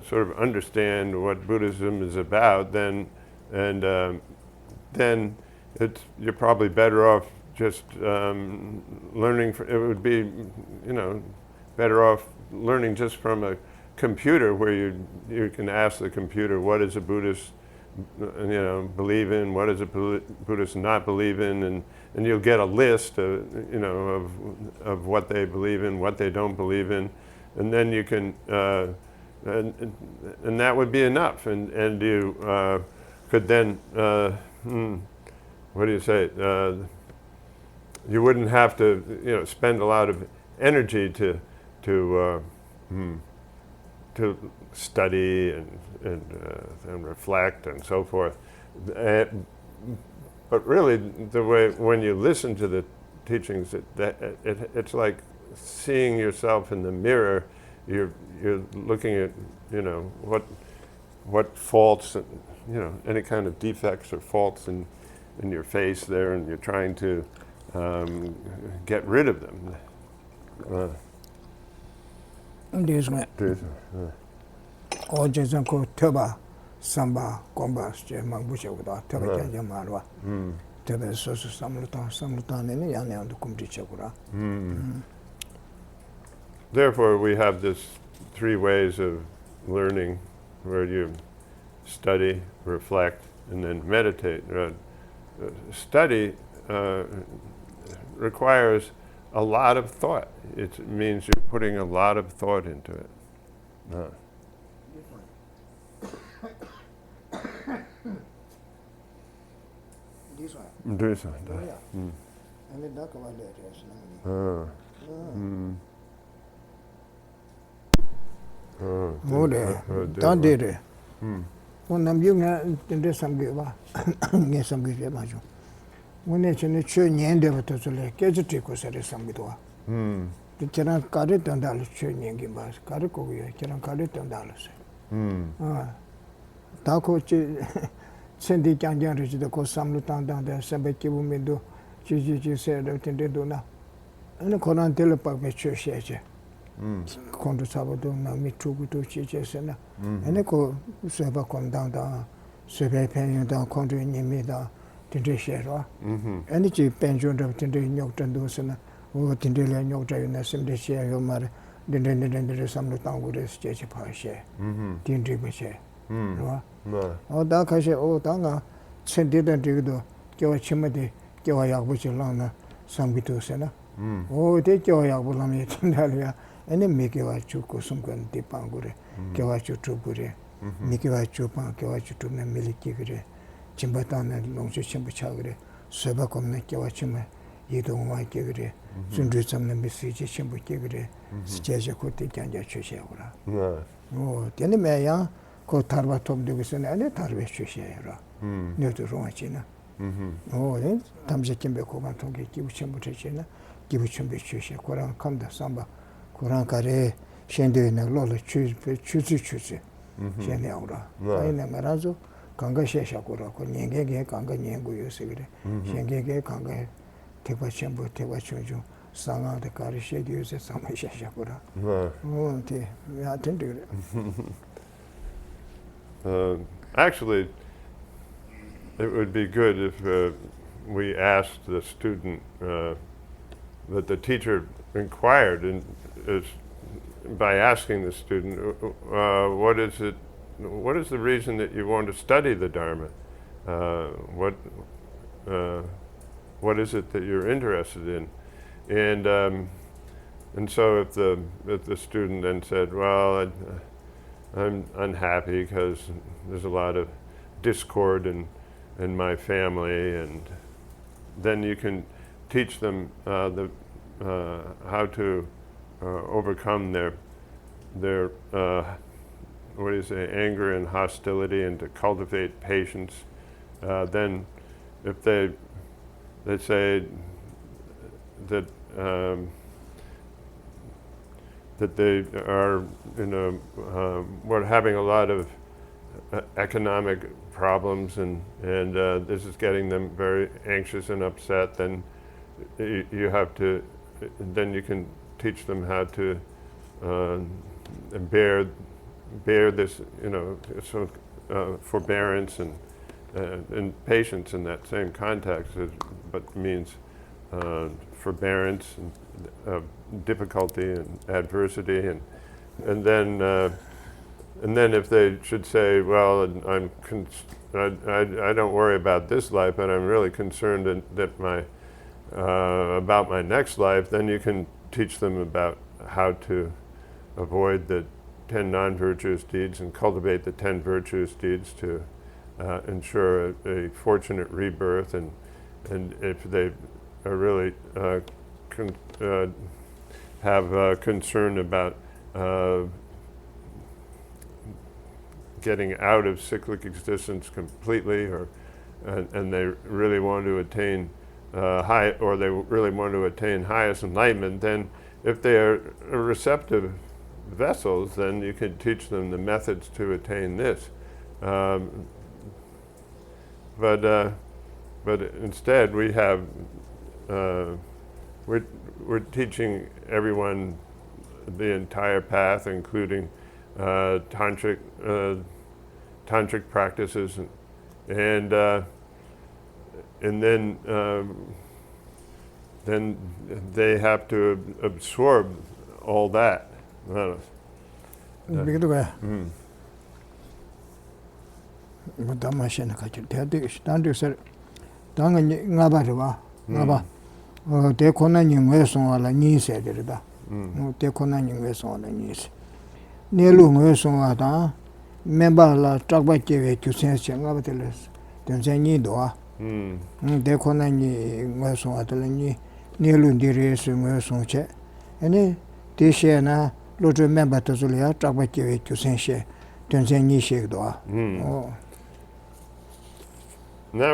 sort of understand what Buddhism is about, then you're probably better off just learning. It would be, better off learning just from a computer, where you can ask the computer, what does a Buddhist believe in, what does a Buddhist not believe in, and you'll get a list of what they believe in, what they don't believe in, and then you can and that would be enough, and you could then what do you say, you wouldn't have to spend a lot of energy to study and reflect and so forth. But really, the way when you listen to the teachings, it's like seeing yourself in the mirror. You're looking at what faults, any kind of defects or faults in your face there, and you're trying to get rid of them. 어제선 그 터바 삼바 곰바스제 망부셔고다 터바 자자 말와 터바 소소 삼루탄에는 양양도 꿈지쳐고라. Therefore, we have this three ways of learning, where you study, reflect, and then meditate. Study requires a lot of thought. It means you're putting a lot of thought into it. This one. This one. And then talk about that. 뭐래? 단대래. 남중에 근데 삼개와 네 삼개 맞죠. 오늘 전에 최년대부터 저래 깨지고 서래 삼기도. 저랑 가르 단달 최년기 봐. 가르 거기에 저랑 가르 단달었어요. 다코치 sen디 장장르지도 고 삼루 단단데 세베기 보면도 지지지세를 텐데도나. 아니 고난 텔레파게 최셔제. 콘도 사고도 남이 두고도 지제세나. 아니 고 세바 건당다 세베 편이다 콘도님이다 텐데셔와. 아니 지 벤존도 텐데 녀던도스나 오 텐데래 녀자유나 심데시요 말 덴덴덴덴 삼루 땅고레스 제제 파셰. 텐데베셰. 다 가시 당아 천대된 저기도 겨와 침마디 겨와 약부질라나 상비도세나 대 겨와 약부라면 된다리야 아니 미겨와 죽고 숨건 디방고래 겨와 주투고래 미겨와 주방 겨와 주투네 밀리기 그래 침바다네 농주 침부차 그래 쇠바kom네 겨와 침에 이동와 그래 순주 잡는 메시지 침부기 그래 스제제 코티 간자 주셔오라 되네매야 그 타르바 톱되고서는 아니 타르베 주셔야라 너도 로마치나 네 담제 김베 고만 통계 기부첨부 되지나 기부첨부 주셔 고랑 감다 삼바 Kurankare shende na lola chuzi shende aura. Aina marazo kanga shesha kura ko nyenge kanga nyengu yosigre. Shenge kanga tepa chembo tepa chunju sanga de kari shedi yose sama shesha kura. Oh, te ya tendure. Actually, it would be good if we asked the student that the teacher inquired by asking the student, what is the reason that you want to study the Dharma? What is it that you're interested in? And so if the student then said, well, I'm unhappy because there's a lot of discord in my family, and then you can teach them how to overcome their what do you say, anger and hostility, and to cultivate patience. Then if they say that that they are, we're having a lot of economic problems, and this is getting them very anxious and upset, then you have to, then you can teach them how to bear this, sort of forbearance and patience in that same context, but means forbearance and difficulty and adversity, and then if they should say, well, I don't worry about this life, but I'm really concerned about my next life, then you can teach them about how to avoid the 10 non-virtuous deeds and cultivate the 10 virtuous deeds to ensure a fortunate rebirth, and if they are really have concern about getting out of cyclic existence completely, and they really want to attain highest enlightenment, then if they are receptive vessels, then you can teach them the methods to attain this. But instead, we have we're teaching everyone the entire path, including tantric practices, and then they have to absorb all that. Now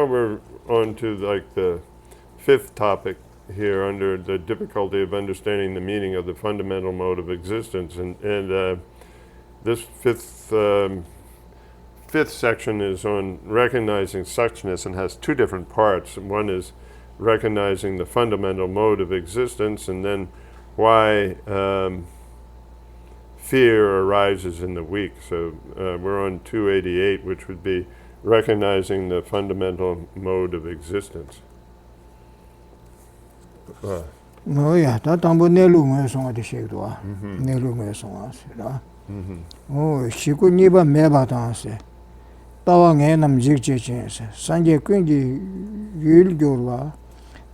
we're on to like the fifth topic here under the difficulty of understanding the meaning of the fundamental mode of existence, and this fifth section is on recognizing suchness and has two different parts. One is recognizing the fundamental mode of existence, and then why fear arises in the weak. So we're on 288, which would be recognizing the fundamental mode of existence. No, yeah, that I'm going to song the shake. Nelu song. Oh, she could never never dance. Tawang enam jigjes, Sanje Quindi Yul Gurwa,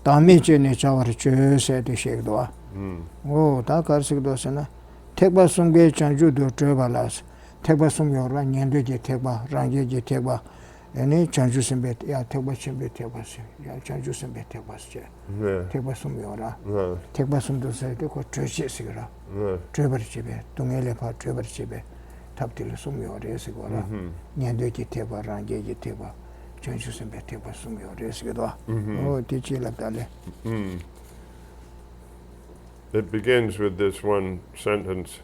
Tamiche Nature said the shake. Oh, Takarsigdosana. Take back some gay chanju do travelers. Take back some your run and do teba, range teba. Any changes in bed, yeah, take back some bed tebas, yeah, changes in bed tebas, take back some yora, take back some to say, they got treasure cigar, travel chibe, Tungelepa, travel chibe, Taptil some your resigora, Nyanduki teba, range teba, changes in bed tebas, some your resigora. Oh, teach you like that. it begins with this one sentence.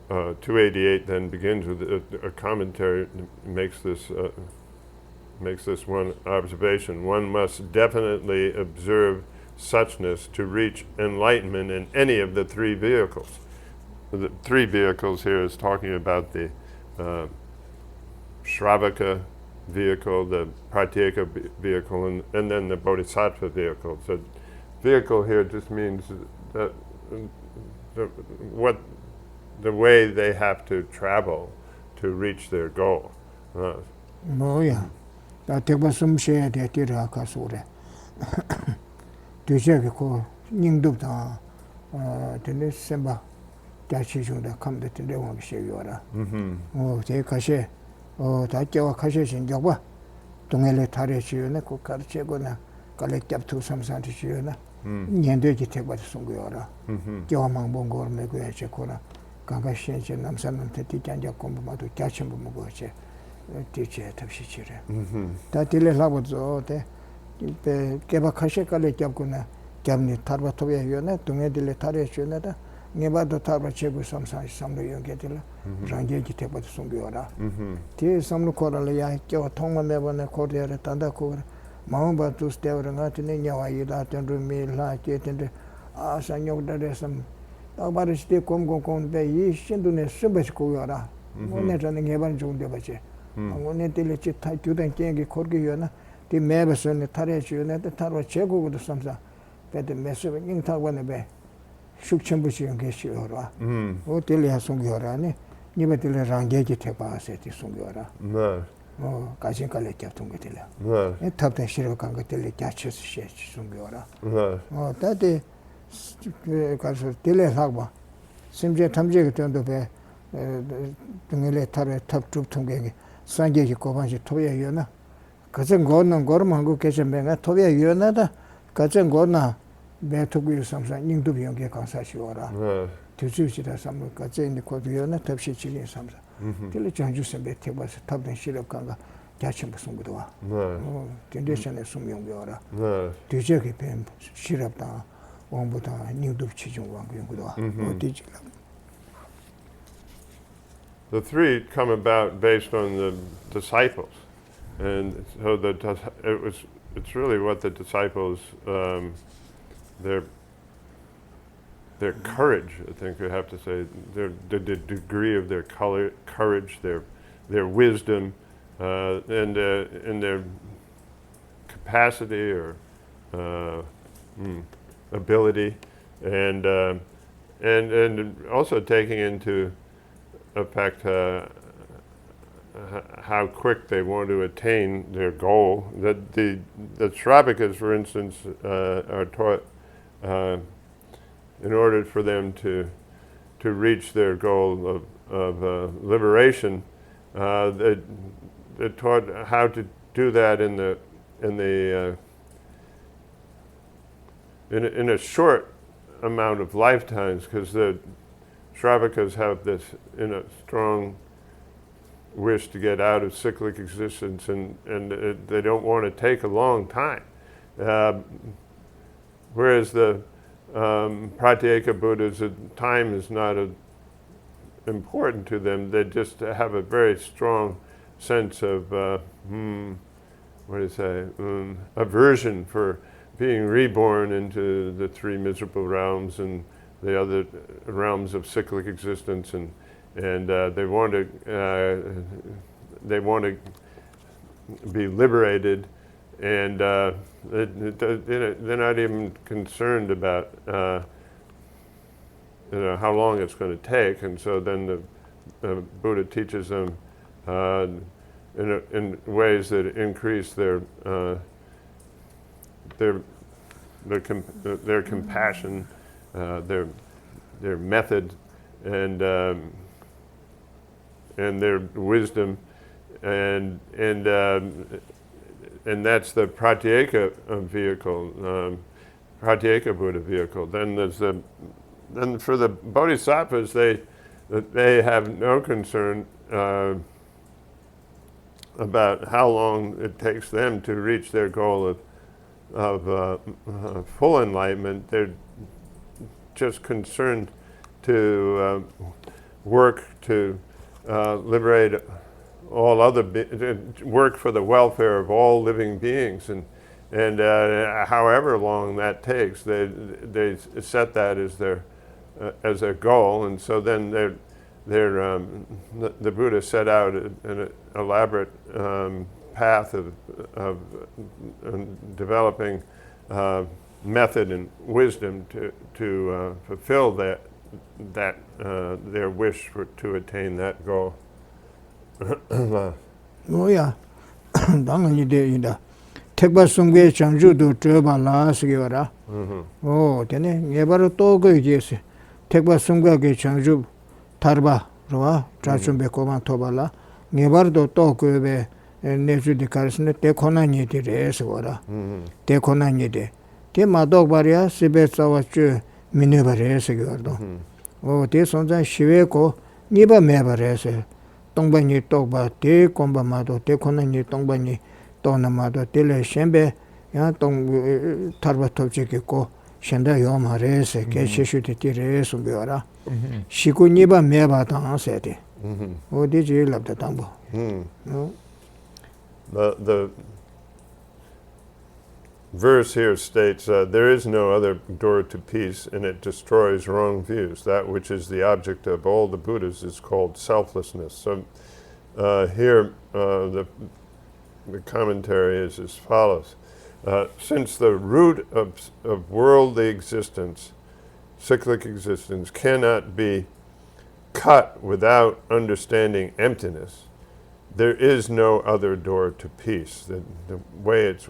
288 then begins with a commentary that makes this one observation. One must definitely observe suchness to reach enlightenment in any of the three vehicles. The three vehicles here is talking about the Shravaka vehicle, the Pratyeka vehicle, and then the Bodhisattva vehicle. So vehicle here just means that the way they have to travel to reach their goal. 뭐야? 나 대바 숨쉬어야 돼. 뒤로 가서 그래. 뒤져게 고 닝도다. 근데 semba 다시 중다 감도 된데 와 비셔요라. 제 가시 다께와 가시 신경봐. 동해를 타려 지요네 고 가르치거나 갈래잡투 삼산티 지요나. 년도지 택받을 송고요라. 교망 본거를 메고 해체 거라. 강가시에 남산한테 뒤장자 공부마도 자침부 먹어체. 뒤에 탑시치래. 다 딜레라고죠. 때 개박하시 깔래 잡고나 잡니 타르바토에 요네 동해딜레 타려 주네다. 네바도 타르바 제고 삼산 삼도 연계딜라. 장제지 택받을 송고요라. 뒤에 삼로 거라야 겨 통만 매번에 거리에 단다고 마음바도 스테어를 같은 냐와이다 텐르미라 제텐데 아산욕다레섬 아바르시데 곰곰곰베 이 신도네 스베스고요라. 오늘은 개발 중대 바지. 오늘 딜레치 타이투된 게기 거기요나 디 매버선에 타레지요네 타로 제고도 삼사 베데 메스베 닝타고네 베 숙천부시 연계시요라. 오 딜레 송요라네 니베딜레 랑게지 테바세티 송요라. 네. 가진 깔래 잡던 거 들려. 네. 탑된 싫어 간 것들이 같이 시시 송요라. 네. 다데 가서 딜레 하고 심지어 탐지게 된도 배 등일에 타래 탑쭉 통계기 산계기 고반지 토에 유나 그전 거는 거만 거 계신 배가 토에 유나다 그전 거나 배토구일 삼산 닝도 비용게 강사시오라. 뒤주시다 삼을 가전이 코드요나 탑시 지린 삼사. 딜레 장주세 배태버서 탑된 시럽 간가 자체 무슨 것도 와. 텐데션에 숨용요라. 뒤저게 뱀 시럽다. 왕보다 닝도 치중 왕고용도 와. 어디지? The three come about based on the disciples, and so it's really what the disciples their courage, I think you have to say, the degree of their courage, their wisdom, and their capacity or ability, and also taking into effect how quick they want to attain their goal. That the Shravakas, for instance, are taught in order for them to reach their goal of liberation. They're taught how to do that in a short amount of lifetimes, because the Shravakas have this strong wish to get out of cyclic existence, and they don't want to take a long time. Whereas the Pratyeka Buddhas, time is not important to them. They just have a very strong sense of, aversion for being reborn into the three miserable realms and the other realms of cyclic existence, and they want to be liberated, and they're not even concerned about how long it's going to take. And so then the Buddha teaches them in ways that increase their compassion, their method, and their wisdom, and that's the Pratyeka vehicle, Pratyeka Buddha vehicle. Then for the Bodhisattvas, they have no concern about how long it takes them to reach their goal of full enlightenment. just concerned to work to liberate all other, work for the welfare of all living beings, and however long that takes, they set that as their goal, and so then the Buddha set out an elaborate path of developing method and wisdom to fulfill that their wish to attain that goal. 뭐야 당연히 돼인다 택바 송괴 장주도 저발라스기와라 오 되네 예바로 또 그이제스 택바 송괴게 장주 타르바로와 자춘베 고만 토발라 예바르도 또 그베 내주디 가르스네 데코나니디레스와라 데코나니데 데마도바리아 시베사와추 미네바레스기와도 오 데손자 시웨고 니바 메바레스 동반이 똑바 대콤바마도 대코나니 동반이 또나마도 텔레 셴베 야동 타르바톱지겠고 셴다 요마레세 게셰슈티 티레스 비와라 시쿠니바 메바다 세데 어디지 랍다 담보 The verse here states, there is no other door to peace, and it destroys wrong views. That which is the object of all the Buddhas is called selflessness. So here the commentary is as follows. Since the root of worldly existence, cyclic existence, cannot be cut without understanding emptiness, there is no other door to peace. The way it's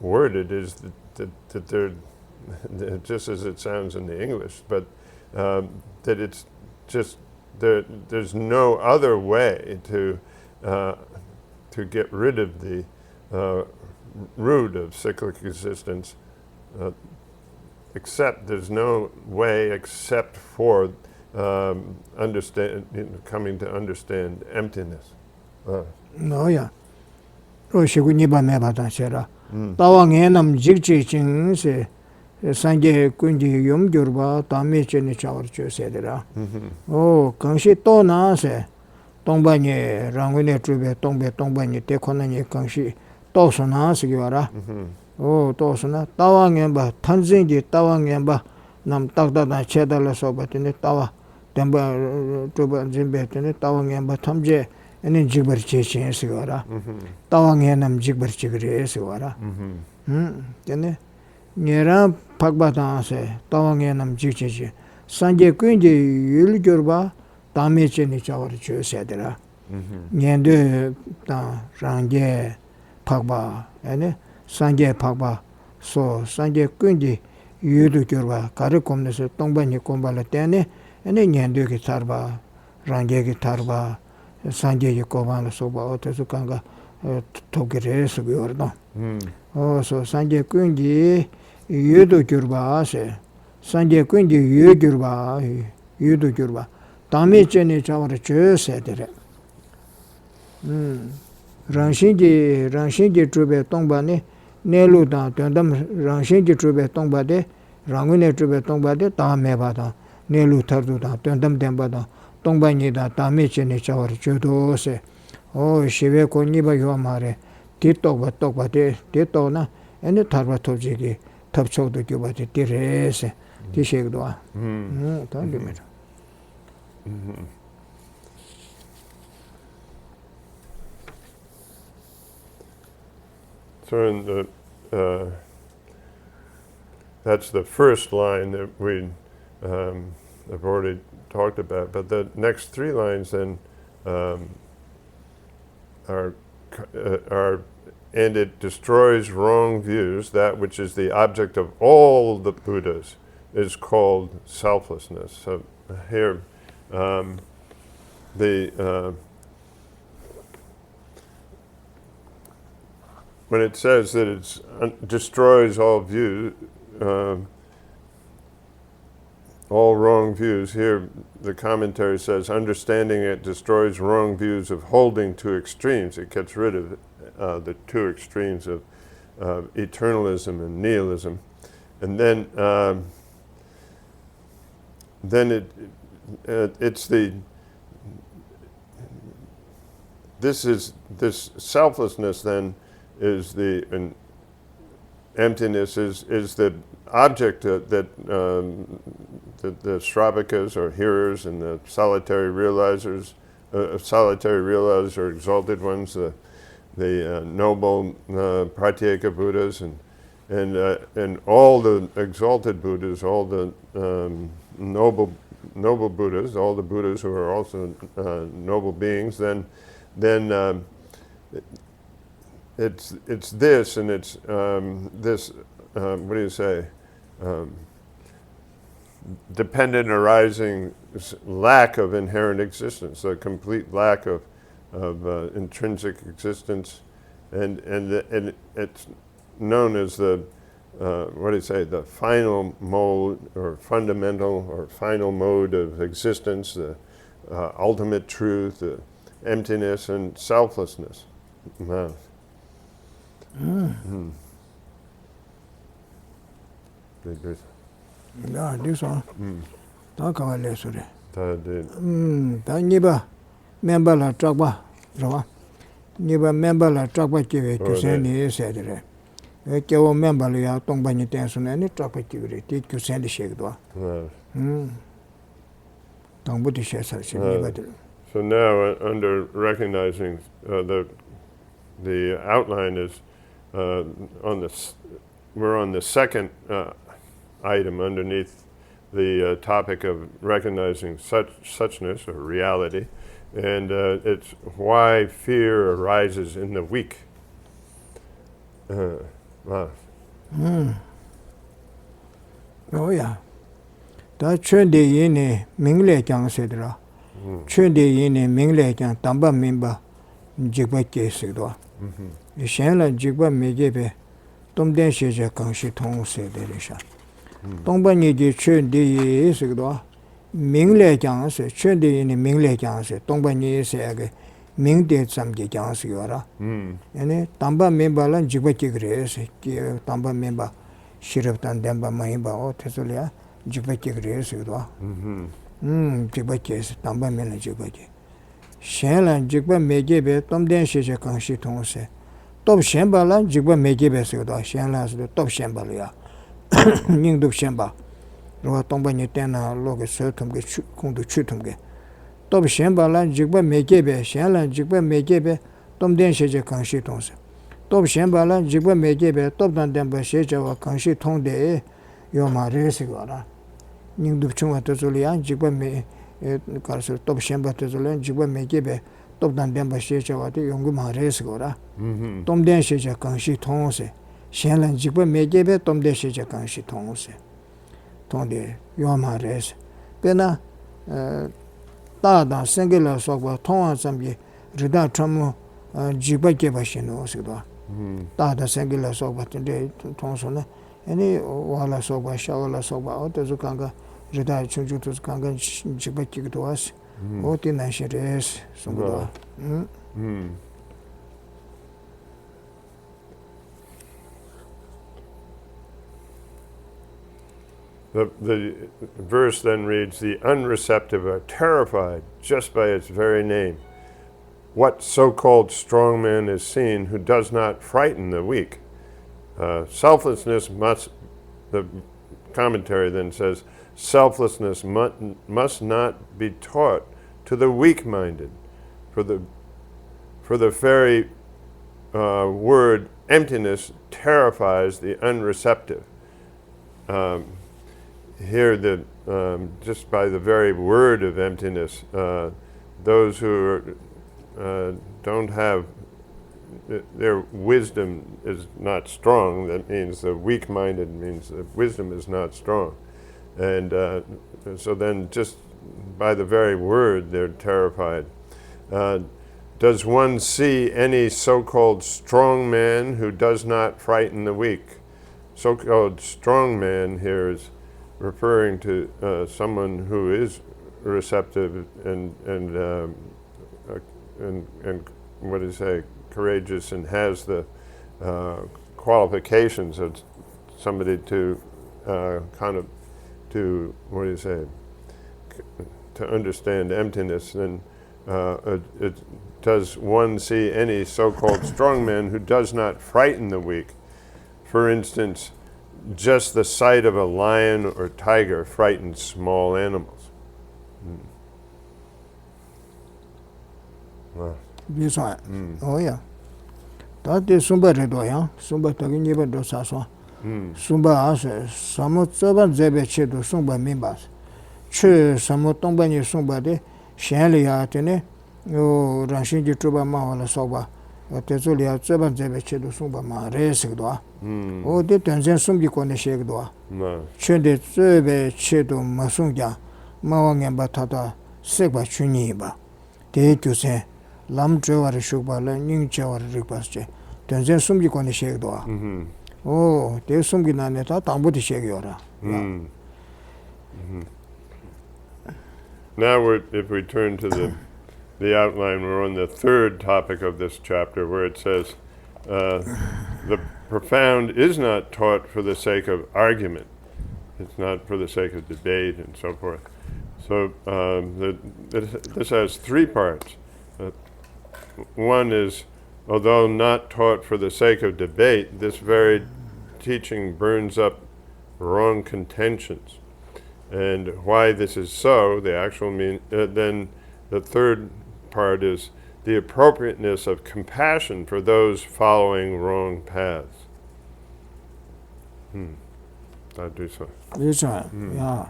worded is that they're just as it sounds in the English, but that it's just there's no other way to get rid of the root of cyclic existence, except there's no way except for coming to understand emptiness. 너야 로시군이바 메바다셔라 따왕에남 직지징세 산게 군지 용결바 담메체니 차워주세더라 오 강시 또 나세 동반이 랑군의 주베 동반이 대코나니 강시 또서 나서기와라 오 또서나 따왕에바 탄진지 따왕에바 남 딱다다 체달라서 버티네 따와 템바 주바 진베테네 따왕에바 탐제 에는 지버치체시거라 따왕에남 지버치그레스거라 되네 녀라 박바다세 따왕에남 지체지 산제 꾼지 율겨바 담메체니 차워를 주세더라 녀데 다 랑게 박바 에네 산제 박바 소 산제 꾼지 율겨바 가르콤네서 동반이 콤발라 때네 에네 녀데기 타르바 랑게기 타르바 산제기 고만을 소바 어때서 간가 토게레스 비어도 어서 산제 꾼지 유도 겨바세 산제 꾼지 유겨바 유도 겨바 담에 전에 자와를 줘세더래 랑신지 주베 동반에 내루다 된담 랑신지 주베 동바데 랑군의 주베 동바데 다음에 받아 내루 터두다 된담 된바다 동반이다 담에 전에 자와를 줘도세 오 시베 고니바 요마레 뒤똑바데 뒤똑나 에네 타르바토지기 탑초도 교바데 디레세 디셰도아 단비메라 So in that's the first line that we have already talked about, but the next three lines then are and it destroys wrong views. That which is the object of all the Buddhas is called selflessness. So here when it says that it destroys all views, all wrong views, here the commentary says, understanding it destroys wrong views of holding to extremes. It gets rid of the two extremes of eternalism and nihilism. And then then it's the this selflessness then is and emptiness is the object that the Sravkas or hearers and the solitary realizers, exalted ones, the noble Pratyeka Buddhas and all the exalted Buddhas, all the noble Buddhas, all the Buddhas who are also noble beings, then it's this, and it's this. What do you say? Dependent arising lack of inherent existence, a complete lack of intrinsic existence, and it's known as the what do you say? The final mode or fundamental or final mode of existence, the ultimate truth, the emptiness and selflessness. 야, this one. 다 가발래 소리. 다들 다 니바 멤버라 쪽바. 좋아. 니바 멤버라 쪽바 기회 교세니 세더래. 에케오 멤버야 동반이 댄스네 쪽바 기회리. 디 교세니 셰기도. 동부디 셰서시 니바들. So now, under recognizing the outline is we're on the second item underneath the topic of recognizing suchness or reality, and it's why fear arises in the weak. Oh yeah. 다 최대 예네 명례 장세더라. 최대 예네 명례 장 담바 멤버 직밖에 있어도. 이셴라 직바 메게베 동된 시제 강시 통세되리샤. 동반이지 최대 예스도 명례 장세 최대 예네 명례 장세 동반이 예세게 명대 잠게 장세요라. 아니 담바 멤버란 직밖에 그래서 담바 멤버 시럽단 담바 마이바 어테솔이야. 직밖에 그래서도 직밖에 담바 멤버 직밖에 셴란 직바 메게베 동된 시제 강시 통세 또 셴발란 직바 메게베서도 셴란스도 또 셴발이야 닝도 셴바 로 동반이 때나 로게 서tum게 공도 추tum게 또 셴발란 직바 메게베 셴란 직바 메게베 동된 시제 강시 통세 또 셴발란 직바 메게베 또단된바 시제와 강시 통데 요 말에서거라 닝도 중화도 줄이야 직바메 가서 또 셴바도 줄이야 직바메 게베 또단된바 시제와도 연구 말에서거라 돔된 시제 강시 통세 셴란 직바메 게베 돔된 시제 강시 통세 통데 요 말에서 베나 다다 생겔라 속바 통화 잠비 리다 참모 직바게 바시노스도 다다 생겔라 속바 근데 통소네 아니 와라 소바 샤올라 소바 어때서 간가 리다 충주도 간가 집밖에도 왔어 어디 나시레스 송도 The verse then reads, "The unreceptive are terrified just by its very name. What so-called strong man is seen who does not frighten the weak?" Selflessness must, the commentary then says, selflessness must not be taught to the weak-minded, for the very word emptiness terrifies the unreceptive. Here, just by the very word of emptiness, those who don't have their wisdom is not strong. That means the weak-minded means that wisdom is not strong. And so then just by the very word, they're terrified. Does one see any so-called strong man who does not frighten the weak? So-called strong man here is referring to someone who is receptive and what do you say, courageous and has the qualifications of somebody to what do you say, to understand emptiness, then does one see any so-called strong man who does not frighten the weak? For instance, just the sight of a lion or tiger frightens small animals. Wow. This one. Oh yeah. That is Sumba Redoya, Sumba Taginiba do Saswa. Sumba as Samu Soban Zebeche do Sumba Mimbas. Chu Samu Tombani Sumba de Shanlia Tene, O Ranshinji Truba Mawala Soba, Tezulia Soban Zebeche do Sumba Ma Resigdoa. O de Tanzan Sumbi Kone Shegdoa. Chen de Zebe Chedo Masungja, Mawangamba Tata, Seba Chuniba. De Jusen. Lam Jawar Shubala, Ning Jawar Ripasche, Tanzan Sumbi Kone Shegdoa. Oh, de Sumgi Naneta, Tambuti Shegiora. Now, if we turn to the outline, we're on the third topic of this chapter, where it says, the profound is not taught for the sake of argument. It's not for the sake of debate and so forth. So this has three parts. One is, although not taught for the sake of debate, this very teaching burns up wrong contentions. And why this is so, the actual then the third part is the appropriateness of compassion for those following wrong paths. I'll do so. This one, yeah.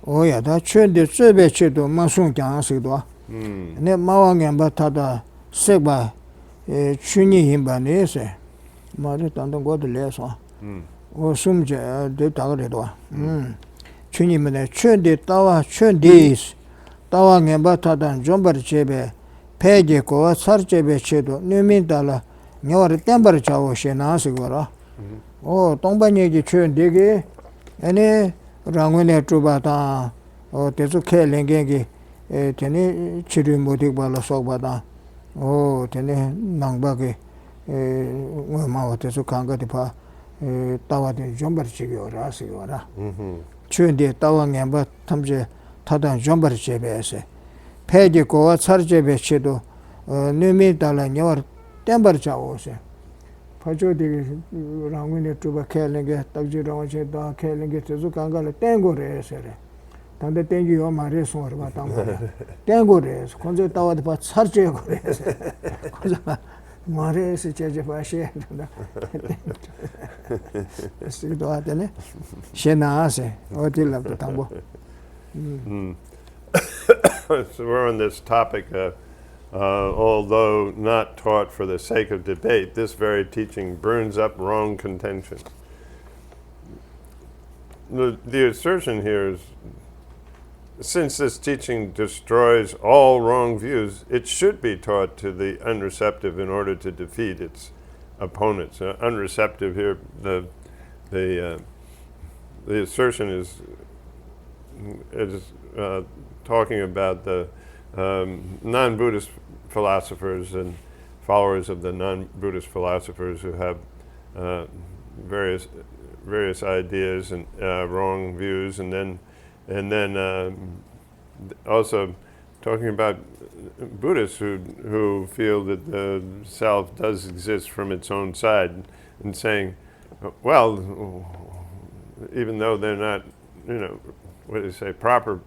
Oh yeah, that should the Zebe to Masung Jansigdoa. Ne Mawangamba Tata Seba Chuni Himba Nese. Mari Tanton go to Lesson. Or Sumja de Tagadoa. Chuni Mene Chun de Tawa Chun Dis. Tawangamba Tata Jumber Chebe. Pege ko Sarchebe Chedo, Numintala, Nyor Temper Chao Shenasigora. Oh, Tombani Chun Digi, any Rangune Trubata, or Tezuke Lengengi, Tene Chirimutik Bala Sobada, oh, Tene Nangbagi, Mao Tezukanga Tipa, Tawa de Jumber Chibi or Rasigora. Chun de Tawangamba Tamje Tatan Jumber Chebe. Pege ko Sarchebe Chedo, Numintala, Nyor Temper Chao. Pacho de Rangune Truba Kellinge, Taji Ramache, Da Kellinge, Tezukanga, Tango Res. Tanda Tangi Oma Reson or Batanga. Tango Res, Conza Tawa de Pat Sarche Res. Mares, Chejafashe, Sidotene, Shenase, or till of the Tambo. So we're on this topic. Although not taught for the sake of debate, this very teaching burns up wrong contentions. The assertion here is, since this teaching destroys all wrong views, it should be taught to the unreceptive in order to defeat its opponents. Unreceptive here, the assertion is talking about the non-Buddhist philosophers and followers of the non-Buddhist philosophers who have various ideas and wrong views, and then also talking about Buddhists who feel that the self does exist from its own side, and saying, well, even though they're not, what do you say, proper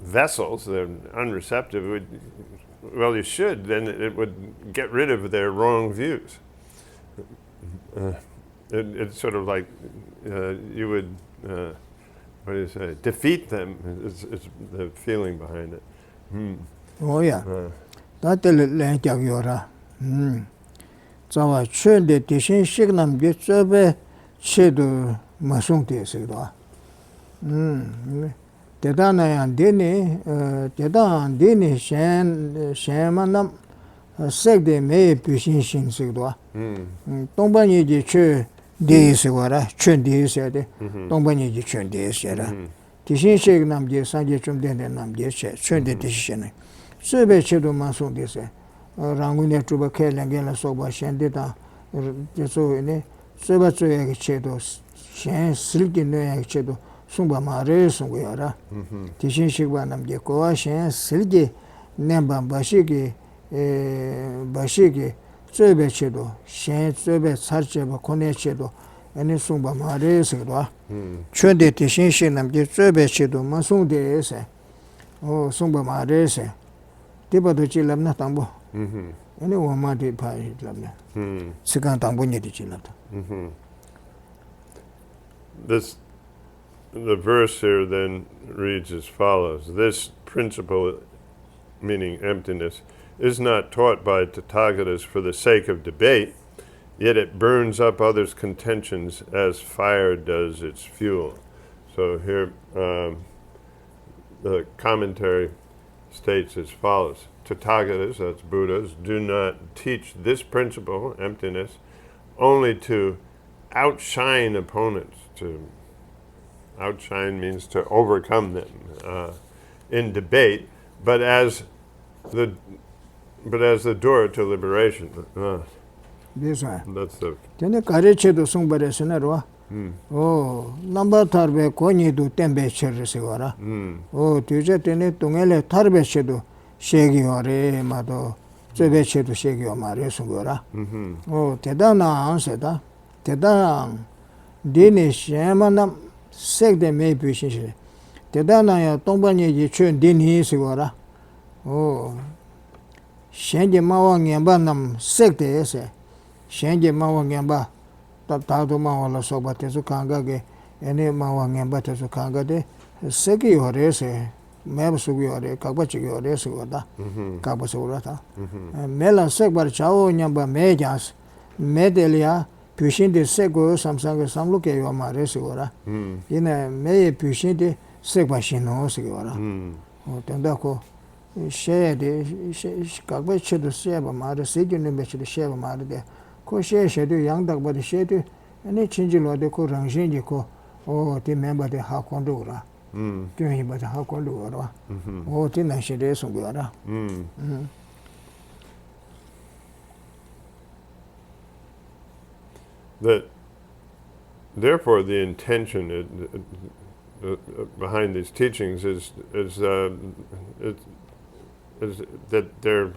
vessels, they're unreceptive, well, you should, then it would get rid of their wrong views. It's sort of like you would, what do you say, defeat them, it's the feeling behind it. Oh yeah, that's the length of your Zawa Chun de Tishin Shignam gets over Chedu Masung Tesigua. Dedana Dini Shamanam Seg May Pushin Shin Sigua. Tombani di Chu de Sigara, Chun de said, Tombani di Chun de Sierra. Tishin Shignam de Sanji Chum de Nam de Chun de Tishin. Sube Chedu Masung de Se. Rangune Truba Kelangela Soba Shandita, Jesu in it, Suba Chedo, Shan Silky Chedo, sungpa maare sungu yara. Tishin shikpa namje kowa shen silgi nemba bashi ki tsobe chedo, shen tsobe tsar cheba kone chedo, ane sungpa maare sikdwa. Chonde tishin shik namje tsobe chedo ma sungde se, o sungpa maare se. Tiba to chi labna tangbo. Ane wama di pa labna. Sikan tangbo nye di chi labda. The verse here then reads as follows. This principle, meaning emptiness, is not taught by Tathagatas for the sake of debate, yet it burns up others' contentions as fire does its fuel. So here the commentary states as follows. Tathagatas, that's Buddhas, do not teach this principle, emptiness, only to outshine opponents. To outshine means to overcome them in debate, but as the door to liberation. This one. That's the Tene kare chedo sungbare senarwa. Oh, number tarbe konyi du tembe cherse wara. Oh, tuje tene tungele tarbe chedo shegi ware mado tsebe chedo shegi wamare sungora. Oh, tedana anseda. Tedana dine shemanam sekde me pishin. Tedana ya tongbanye ji chön dini sigora. Oh, shenje mawa ngemba nam sekde ese. Shenje mawa ngemba tado mawa la soba tesu kanga ge ene mawa ngemba tesu kanga de seki yore se meba sugi yore kakba chigi yore se goda kakba se urata mela sekbar chao nyamba me jans me delia pyushin de seko samsanga samlu ke yo mare se gora ina me pyushin de sekba shino se gora o tenda ko she de kakba chedo seba mare segi ne me chedo seba mare de ko she de yang ba de she de ane chinji lo de ko rangshin ji ko o ti member de ha kon do ra ti ba de ha kon do ra o ti na she de so go ra that therefore the intention behind these teachings is that they're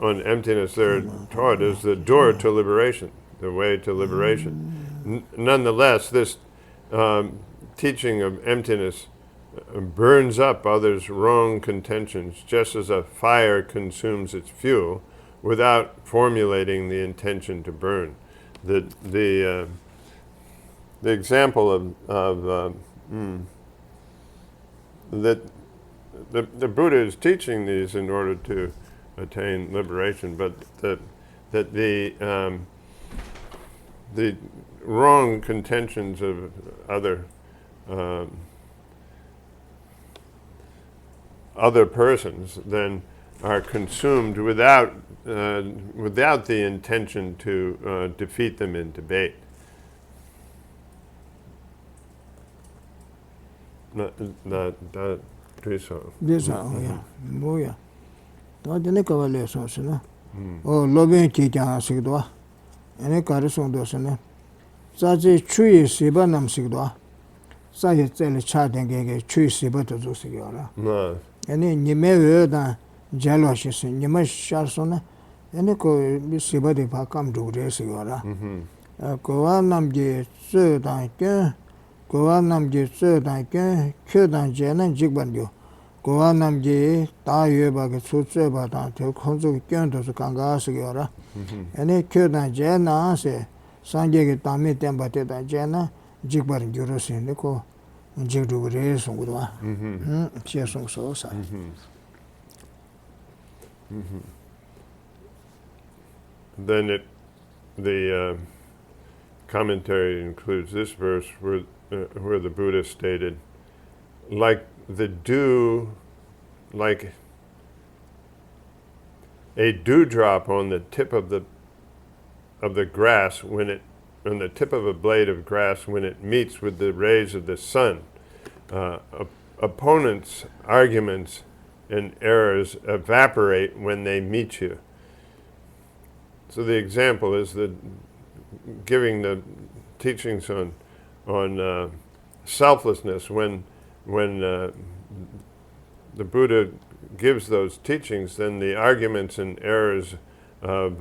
on emptiness they're taught is the door to liberation, the way to liberation. Nonetheless, this teaching of emptiness burns up others' wrong contentions, just as a fire consumes its fuel without formulating the intention to burn. The example of that the Buddha is teaching these in order to attain liberation, but that the wrong contentions of other persons then are consumed without the intention to defeat them in debate. 뭐야 또 되네 거래 소스나 어 로빈 기장 식도 아니 가르송도스네 자지 추이 시바 남식도 사제 젤 차den게 추이 시바도 조식이라 아니 니메외다 잘로시스 니마 샤르소나 아니 그 시바데 바감 두레스요라 고와 남게 쯔다게 고와 남게 쯔다게 큐단제는 직반요 고와 남게 다여바게 수쯔바다 저 컨조 견도서 강가스요라 아니 큐단제나세 상계게 담에 템바테다 제나 직바른 교로스네 고 직두그레 송고도와 지어송소사 Then the commentary includes this verse where the Buddha stated, like a dewdrop on the tip of the grass on the tip of a blade of grass when it meets with the rays of the sun. Opponents' arguments and errors evaporate when they meet you. So the example is giving the teachings on selflessness. When the Buddha gives those teachings, then the arguments and errors of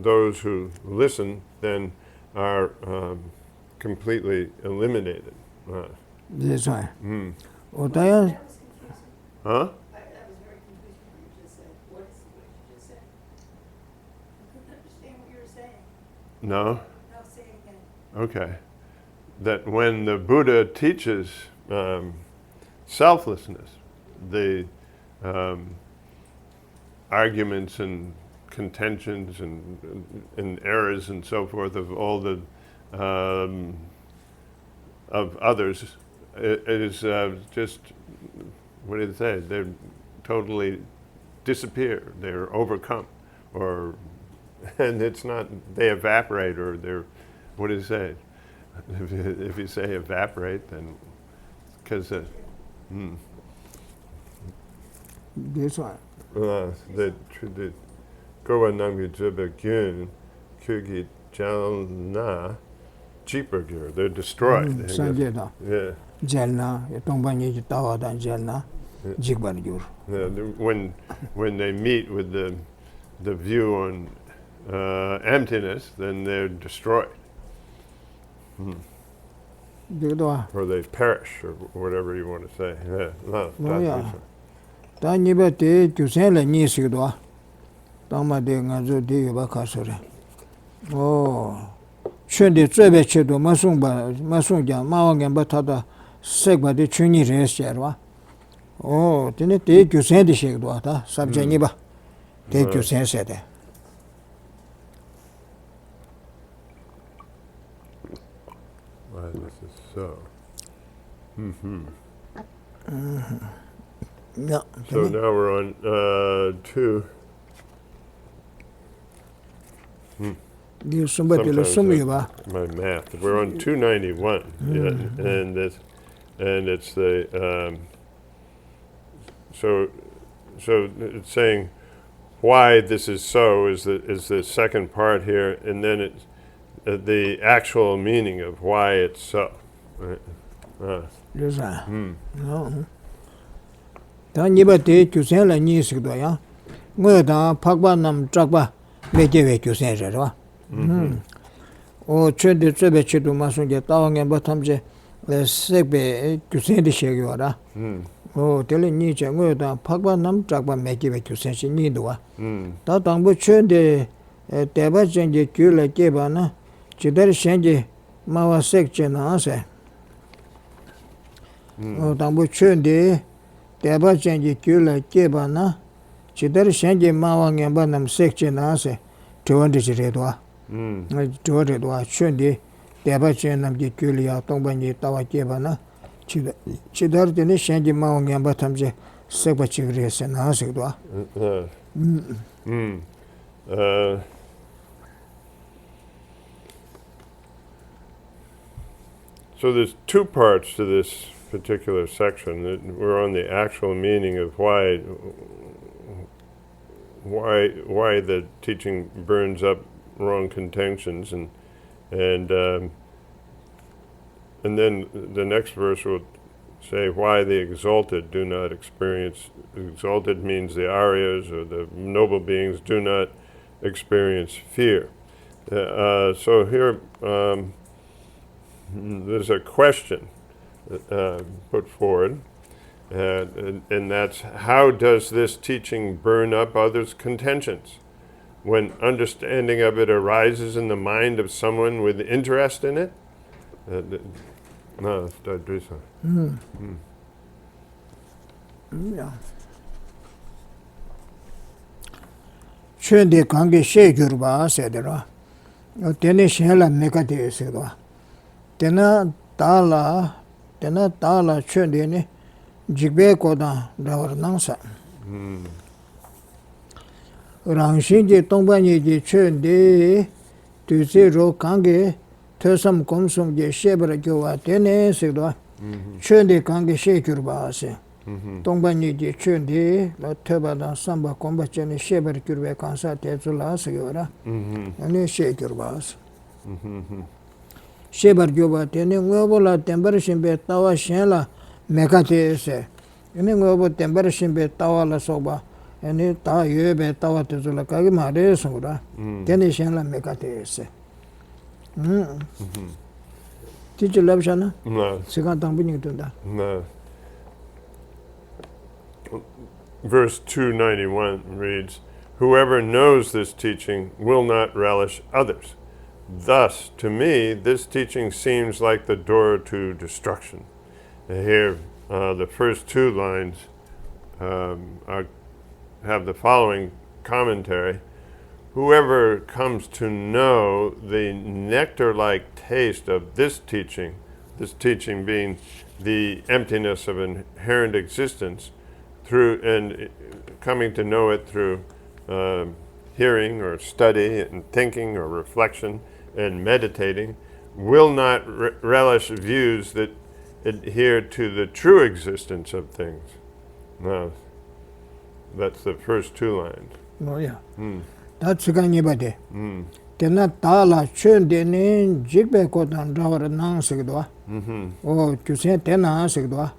those who listen then are completely eliminated. That's right. Huh? That was confusing. That was very confusing what you just said. What you just said? I couldn't understand what you were saying. No? No, say it again. Okay. That when the Buddha teaches selflessness, the arguments and contentions and errors and so forth of all the of others, it is just, what do they say? They're totally disappear. They're overcome, or and it's not. They evaporate, or they're. What do you say? If you say evaporate, then because That's right. the goa namgi jiba gyun kyugi jalna cheaper gear. They're destroyed. I guess. Sanjeda. Yeah. Jelna, Tongbanyi Tawadan Jelna, Jigbanjur. Yeah, when they meet with the view on emptiness, then they're destroyed, or they perish, or whatever you want to say. Yeah, no, Oh, yeah. that's Tanibate, Tusela Nisigua, Tama de Nazo de Bacasore. Oh, Chendi Trebechedo, Masunga, Mawangan Batada, Segba de Chuni Resjerva. Oh, then take you send the shake water, Subjaniba. Take you sense it. why this is so. Yeah. So now we're on 2. You somebody Sumiva. My math. We're on 291. Yeah, and it's the so it's saying why this is so is the second part here, and then it's the actual meaning of why it's so. Right? Yes, no. Tanibate, Tusela Nisigdoya. Murda, Pagba Nam Tragba, Medeve Kusenja. Oh, Chendi Trebechedo Masunga, Tawang and Batamje, the Segbe Kusendi Shagura. Oh, telling Nietzsche, Murda, Pagba Nam Tragba, Medeve Kusensi Nidua. Tatambu Chendi, Tabajangi Kula Kebana, Chidar Shangi, Mawa Section answer. Oh, Tambu Chendi, Tabajangi Kula Kebana, Chidar Shangi, Mawang and Banam Section answer, 200 Redwa. 200 Chendi, Tabachanam Kulia, Tombani, Tawakebana, Chidar Deni Shangi, Mawang and Batamje, Sebachivres and Asigua. So there's 2 parts to this particular section. We're on the actual meaning of why the teaching burns up wrong contentions, and then the next verse will say why the exalted do not experience. Exalted means the Aryas, or the noble beings, do not experience fear. So here there's a question put forward, and that's, how does this teaching burn up others' contentions when understanding of it arises in the mind of someone with interest in it? No, Stanzas. Yeah. Chendi Kangi Shegurba, said the Tene Shella Mekate, said Tena Tala, Chendi, Jigbe Koda, Davar Nansa. Rangshinji Tombani Chendi, to zero Kangi, Tersam Komsum Yeshe Gua, Tene, said Chendi Kangi Shegurba, said. Tongbani ji chundi la tebada samba kombachani sheber kurve kansa tezula sigura. Ani shekurbas. Shebar Gyoba, Tene Ngobola, Temperashimbe, Tawa Shenla, Mekate se. Any Ngobo Temperashimbe, Tawa la Soba, and it Ta Yube, Tawa Tezula Kagimare Sura, Tene Shenla Mekate se. Teacher Labshana? No. Second Tambini to that. No. Verse 291 reads, "Whoever knows this teaching will not relish others. Thus, to me, this teaching seems like the door to destruction." And here, the first two lines have the following commentary. Whoever comes to know the nectar-like taste of this teaching being the emptiness of inherent existence, through and coming to know it through hearing or study and thinking or reflection and meditating, will not relish views that adhere to the true existence of things. Now, that's the first two lines. Oh, yeah. That's anybody. Tena Tala Chun Denin, Jigbe Kotan Drawer Nang Sigdwa. Oh, to say Tena Sigdwa.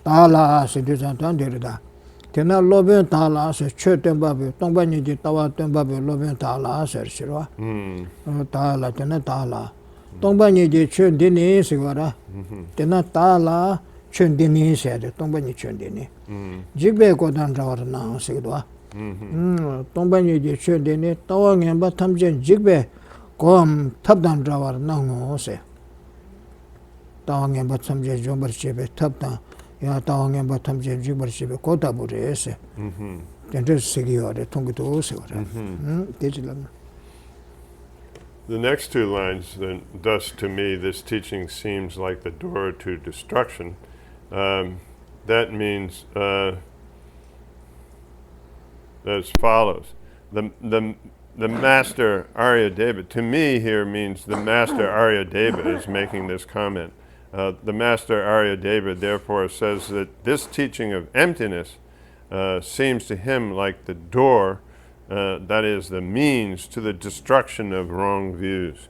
Tala Sidizan Tandirida. Tena Lobin Tala, says Chutan Babu, Tombani Tawa Tumbabu, Lobin Tala, says Shirwa. Tala, Tena Tala. Tombani Chun Dini Sigara. Tena Tala Chun Dini said, Tombani Chun Dini. Jigbe Kotan Drawer Nang Sigdwa. Tombani Chun Dini, Tawang and Batamjan Jigbe, Gom Tabdan Drawer Nang se. Tawang and Batamjan Jumber Chibe, Tabdan. Ya Tawang and Batamjan Jumber Chibe, Kotabure se. Then just Sigio, the Tongutu Digital. The next two lines, then, thus to me this teaching seems like the door to destruction. That means as follows. The master Aryadeva, to me here means the master Aryadeva is making this comment. The master Aryadeva therefore says that this teaching of emptiness seems to him like the door, that is the means to the destruction of wrong views.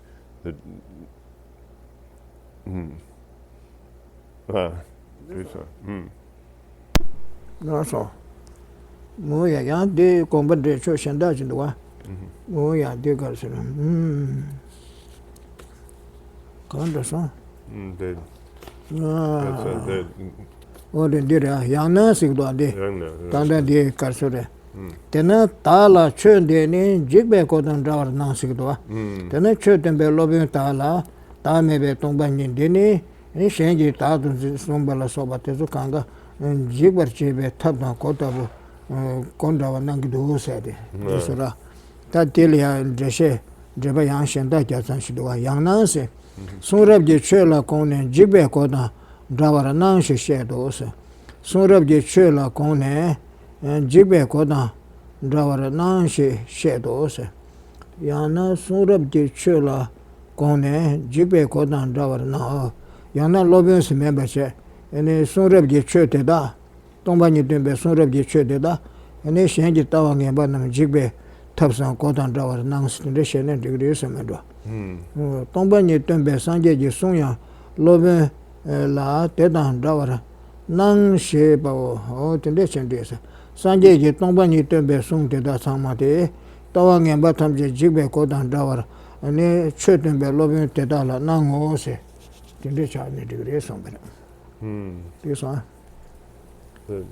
That's all. Moya Yan de combat de church and dodge in the wa. Moya de Garson. Conderson. Oh, the dear Yana Sigdo de Tanda de Carsore. Tena Tala Chun de Jigbe Codan Drawer Nansigdoa. Tena Churton be Lobin Tala, Tamebe Tombanin Dini, and Shangi Tadun Sumbala Sobatezukanga, and Jigber Chibe Tabna Kotabu, Kondawa Nangidu said. Sura. Tatilia and Geshe, Jebayan Shanda Jatan Shidua, Yang Nancy. Sunrab de Chela Kone, Jigbe Kodan, Drawer Nanshi Shadows. Sunrab de Chela Kone, and Jigbe Kodan, Drawer Nanshi Shadows. Yana Sunrab de Chela Kone, Jigbe Kodan, Drawer Now. Yana Lobins membership, and a Sunrab de Churteda, Tombani Dumbe Sunrab de Churteda, and a Shangi Tawang and Banam Jigbe, Tapsan Kodan Drawer Nans, and the Shannon degrees and Medwa. Tombani Dumbe Sanje Sonya, Lobin La Tedan Drawer, Nang Sheba, or Tendation days. Sanje Tombani Dumbe Sung Teda Samate, Tawang and Batam Jigbe Kodan Drawer, and a Churtenbe Lobin Tedala, Nang Ose. This one. There's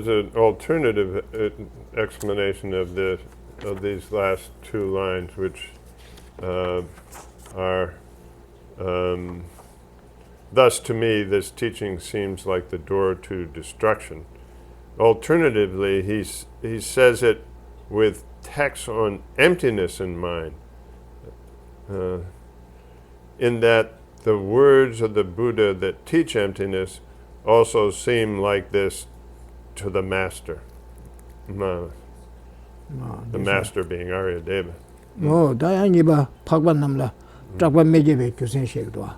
an alternative explanation of these last two lines, which are thus to me this teaching seems like the door to destruction. Alternatively, he says it with text on emptiness in mind, in that the words of the Buddha that teach emptiness also seem like this to the master. The master being Aryadeva. Oh, Dianiba Pagban Namla, Trapa Medjebe to Saint Shekdua.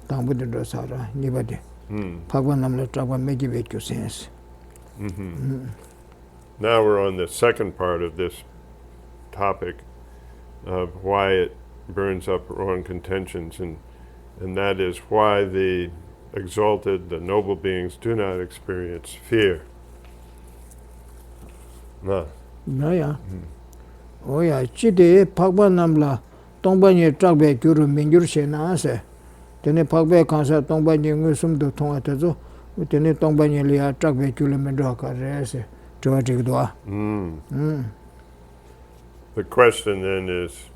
Tambuddha Dosara, Nibade. Pagban Namla Trapa Medjebe to Saints. Now we're on the second part of this topic of why it burns up wrong contentions, and that is why the exalted, the noble beings do not experience fear. 나야 오야 지데 박반남라 동반이 짝배 규르 민규르세나세 되네 박배 간사 동반이 응숨도 통하다죠 되네 동반이리아 짝배 규르 민도카레세 저지도아 The question then is,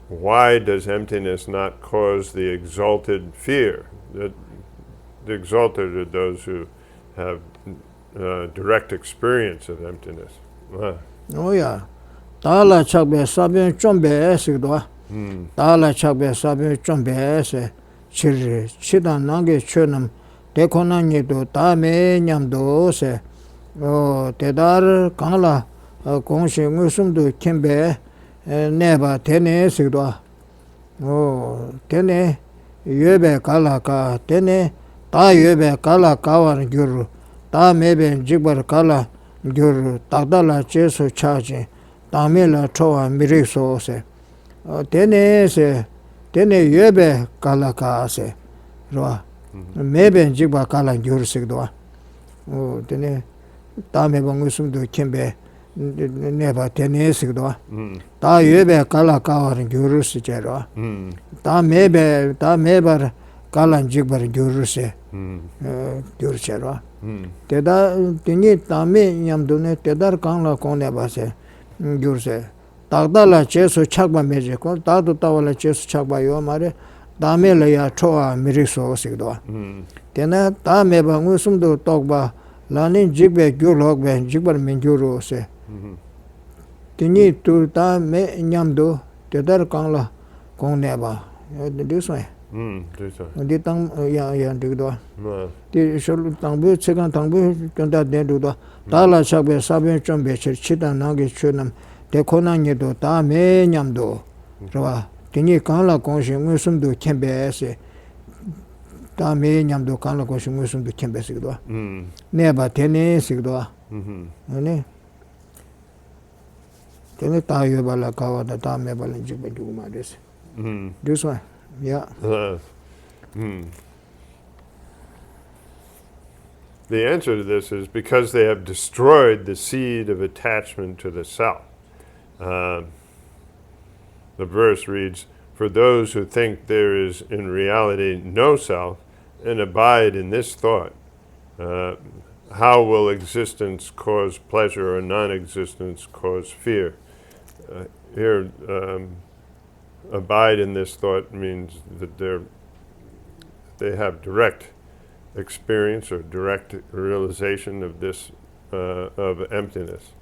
why does emptiness not cause the exalted fear? The exalted are those who have direct experience of emptiness. 오야 달라 짝배 사변 좀배스도아 달라 짝배 사변 좀배세 치르 치단 나게 쳐남 데코나니도 다메 냠도세 대달 강라 공식 웃음도 캠베 네바 테네스도아 테네 예베 갈라가 테네 다 예베 갈라가와는 규르 다 메베 지버 갈라 규르 딱달라 제소 차지 다메라 초와 미리소세 테네세 테네 예베 갈라가세 로아 메베 지버 갈라 규르식도아 테네 다메 방ус음도 캠베 네바 테네스도아 다 예베 갈라가와는 규르스제로 다 메바 갈란 지버 규르세 규르체로 대다 되니 다메 냠도네 대다르 강라 코네바세 규르세 딱달라 제수 착바 메제고 다도 따와라 제수 착바요 말에 다메라야 초아 미리소식도 대나 다메바 무슨도 똑바 라닌 지베 규록베 지버 민규로세 되니 또 다메 냠도 대다르 강라 코네바 되소에 어디 땅 야야 되기도 디 솔 땅부 세간 땅부 전다 내도도 달라 샤베 사베 좀 베치 치다 나게 추남 데코나니도 다 매냠도 그러와 디니 강라 공시 무슨도 캠베세 다 매냠도 강라 공시 무슨도 캠베스기도 네바 테네스기도 아니 테네 타요발라 카와다 다 메발은 지베 주마데스 this one yeah The answer to this is because they have destroyed the seed of attachment to the self. The verse reads, "For those who think there is in reality no self and abide in this thought, how will existence cause pleasure or non-existence cause fear?" Here, abide in this thought means that they have direct experience or direct realization of this of emptiness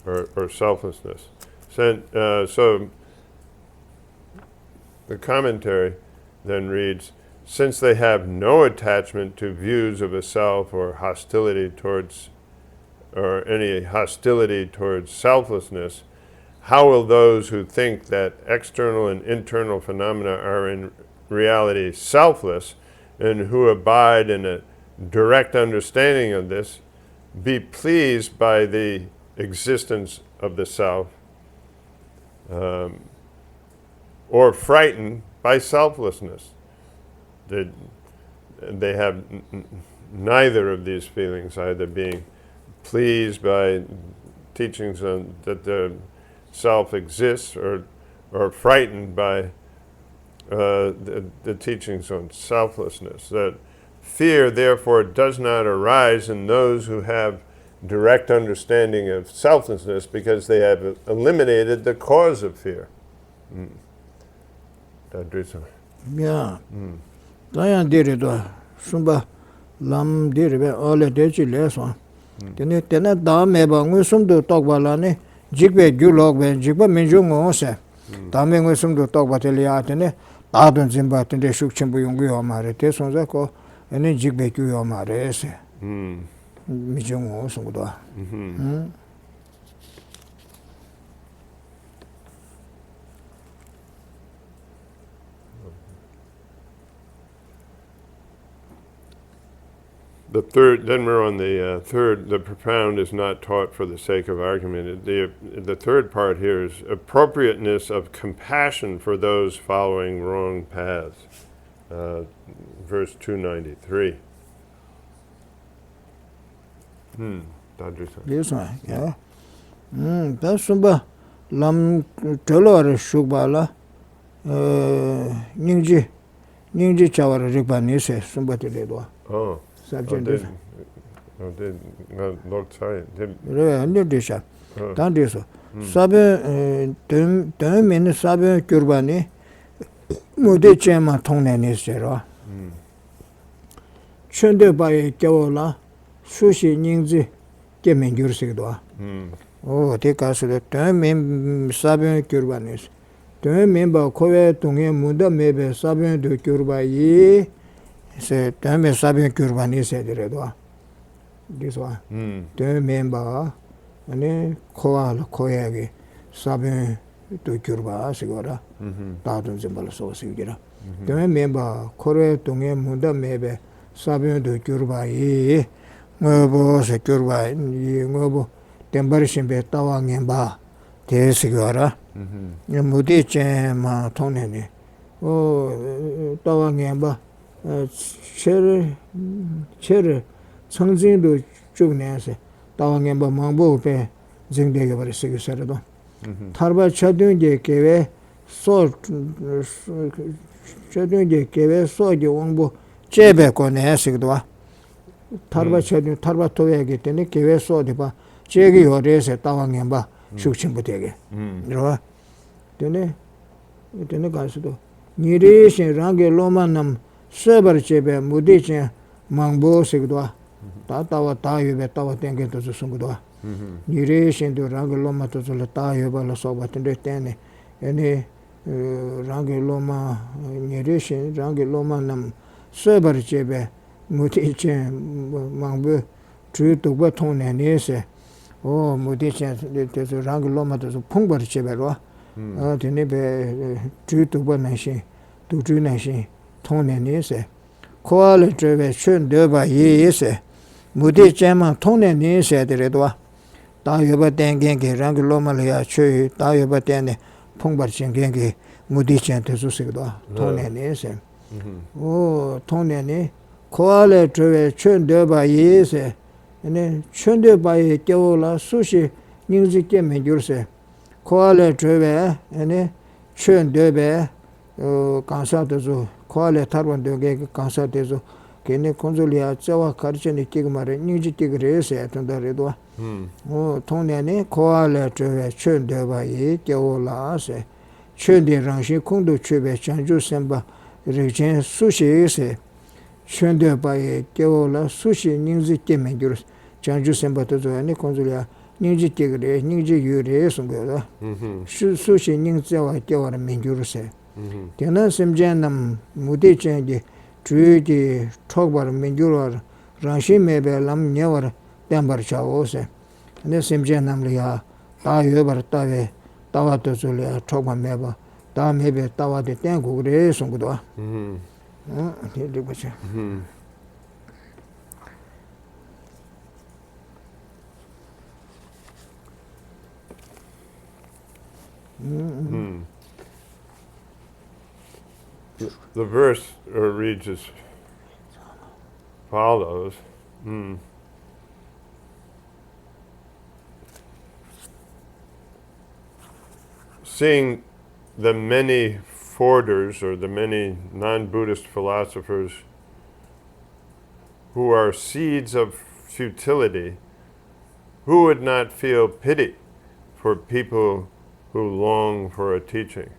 or selflessness. So the commentary then reads, since they have no attachment to views of a self or hostility towards or any hostility towards selflessness, how will those who think that external and internal phenomena are in reality selfless and who abide in a direct understanding of this be pleased by the existence of the self or frightened by selflessness? They have neither of these feelings, either being pleased by teachings that the self exists or frightened by the teachings on selflessness. That fear, therefore, does not arise in those who have direct understanding of selflessness because they have eliminated the cause of fear. Yeah. Dayan dirido sumba lam diribe ole dechi leso. Tene da meba ngusumdo tokbalane jikbe gyulokbe jikba minjungo se. Da me ngusumdo tokbateli atene dadun zimba tende shukchimbu yungu yomare te sonza ko ene jikbe gyu yomare se. Minjungo sungdo. The third, then we're on the third, the profound is not taught for the sake of argument. The third part here is appropriateness of compassion for those following wrong paths. Verse 293. This one, yeah. That's sumba lam tolor shubala ningji chawara ripa nise sumba tile Oh. subject Lord, sorry. re ande disha dan diso sabe dem men sabe kurbani mode chema tongne nise ro chönde baye kyola sushi ningji kemen gyursigdo 오 대가서 대면 사변 교르바니스 대면 바 코에 동에 문다 메베 사변 도 교르바이 세 대면 사변 교르바니스 되래도 디소아 대면 바 아니 코알 코에게 사변 도 교르바 시거라 다든 좀 벌써 오시기라 대면 바 코에 동에 문다 메베 사변 도 교르바이 뭐 세 교르바이 뭐 템버리심베 타왕엔바 대시거라 무디체마 통네니 오 타왕엔바 체르 청진도 쭉내세 타왕엔바 망보베 징데게 버리시기서도 타르바 차든게 계획 소 차든게 계획 소지 왕보 제베고 내시기도 타르바 차든 타르바 토야기 때문에 계획 소디바 제기 요래서 따왕해 봐. 숙침부 되게. 이러와. 되네. 되네 가서도 니리신 랑게 로만남 서버 제베 무디체 망보식도 다다와 다유베 따와 땡게도 숨도 니리신도 랑게 로마도 줄 다유발로 소바던데 때네. 에네 랑게 로마 니리신 랑게 로만남 서버 제베 무디체 망보 주도 버 통내네세 오 무디체 데서 랑글로마도 풍버리 제베로 되네베 주도번나시 두주나시 통내니세 코알 드베 춘데바 예예세 무디체만 통내니세더라도 다여바 땡겐게 랑글로마리아 추 다여바 땡네 풍버리 쟁겐게 무디체한테 주세도 통내니세 오 통내니 코알 드베 춘데바 예예세 네 춘데바에 겨울라 수시 닝지께 매줄세 코알레 드베 네 춘데베 간사도조 코알레 타르반데게 간사데조 걔네 콘졸리아 자와 가르치니 끼그마레 닝지께 그래서 된다래도 오 통내네 코알레 드베 춘데바에 겨울라세 춘데랑시 콩도 추베 장주 셈바 리젠 수시세 춘데바에 겨울라 수시 닝지께 매줄세 장주 셈바도 아니 콘졸리아 닝지 깨그래 닝지 유레 송거다 수시 닝지와 깨와라 민주르세 대나 심젠남 무대쟁게 주의기 톡바르 민주르 라시메벨람 녀와라 담바르차오세 네 심젠남리아 다여바르 따베 따와도 줄이야 톡바메바 다메베 따와데 땡고 그래 송거다 이리 보자 The verse reads as follows. Seeing the many forders or the many non-Buddhist philosophers who are seeds of futility, who would not feel pity for people who long for a teaching?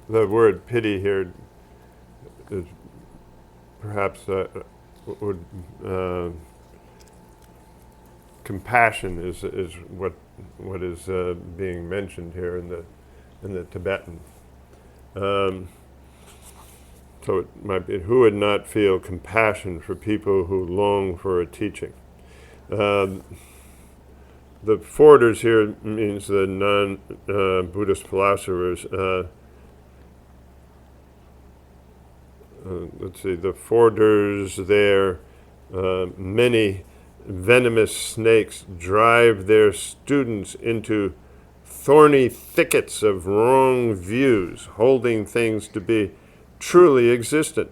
The word pity here is perhaps compassion is what is being mentioned here in the Tibetan. So it might be, who would not feel compassion for people who long for a teaching? The forders here means the non-Buddhist philosophers. let's see, the forders there, many venomous snakes drive their students into thorny thickets of wrong views, holding things to be truly existent.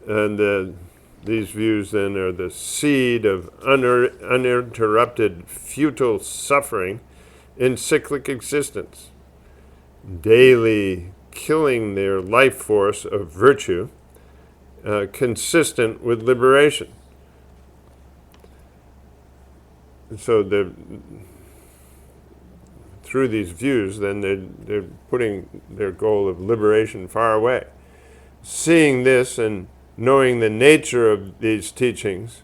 And these views then are the seed of uninterrupted, futile suffering in cyclic existence, daily killing their life force of virtue, consistent with liberation. So through these views, then they're putting their goal of liberation far away. Seeing this and knowing the nature of these teachings,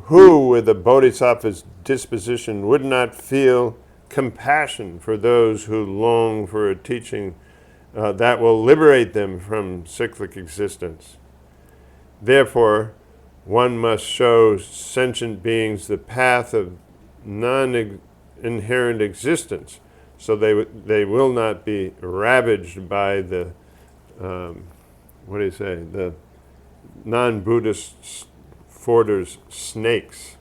who with a bodhisattva's disposition would not feel compassion for those who long for a teaching that will liberate them from cyclic existence? Therefore, one must show sentient beings the path of non-inherent existence, so they will not be ravaged by the the non-Buddhist forders snakes.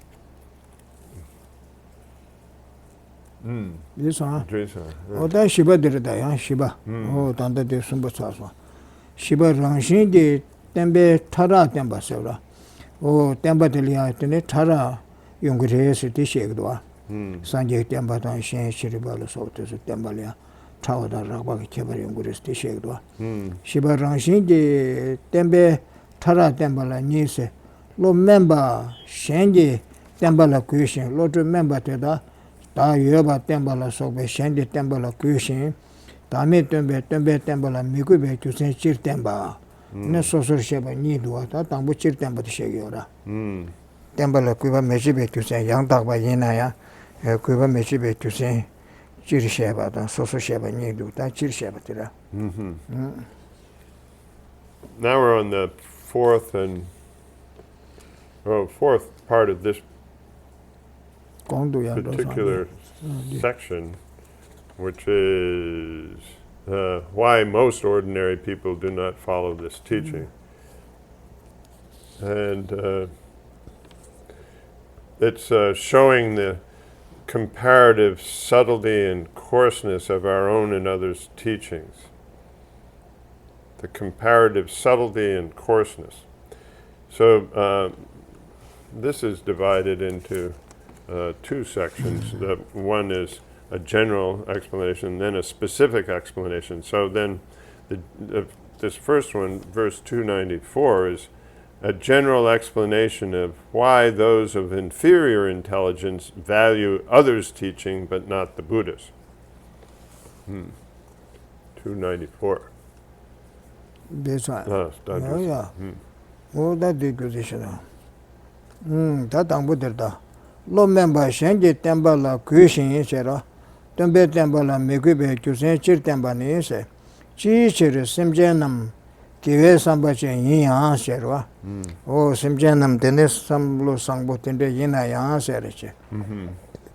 This one. Dresa, Oh, that Shiba did that, Shiba. Oh, Tanda de Sumba Saswa. Shiba Rangshin de Tembe Tara Temba Sevra. Oh, Temba de Liatine Tara Yungres de Shegdua. Sanjay Temba Tan Shen Shiribala Sotas Tembalia. Tawada Rabak Keber Yungres de Shegdua. Shiba Rangshin de Tembe Tara Tembala Nise. Lo member Shenji Tembala Kushin. Lo to member to that. 다 여바 템발라 속에 셴디 템발라 규신 다음에 템베 템발라 미구베 규신 칠 템바 네 소소르셰바 니도와 다 당부 칠 템바도 셰기오라 템발라 규바 메시베 규신 양닥바 이나야 규바 메시베 규신 칠셰바다 소소셰바 니도 다 칠셰바더라. Now we're on the fourth part of this particular section, which is why most ordinary people do not follow this teaching. And it's showing the comparative subtlety and coarseness of our own and others' teachings. The comparative subtlety and coarseness. So this is divided into two sections. One is a general explanation, then a specific explanation. So then this first one, verse 294, is a general explanation of why those of inferior intelligence value others' teaching but not the Buddha's. 294. This one. Stanzas. Yeah. Oh, that did good. That Buddha. Lo member Shenji Tembala Kushin Shera, Tembe Tembala Megube Kusin Chir Tembani se, Chi Chir Simjanam, Kive Sambachi Yin Sherwa, O Simjanam Denis Samlo Sangbotinde Yina Yan Seriche.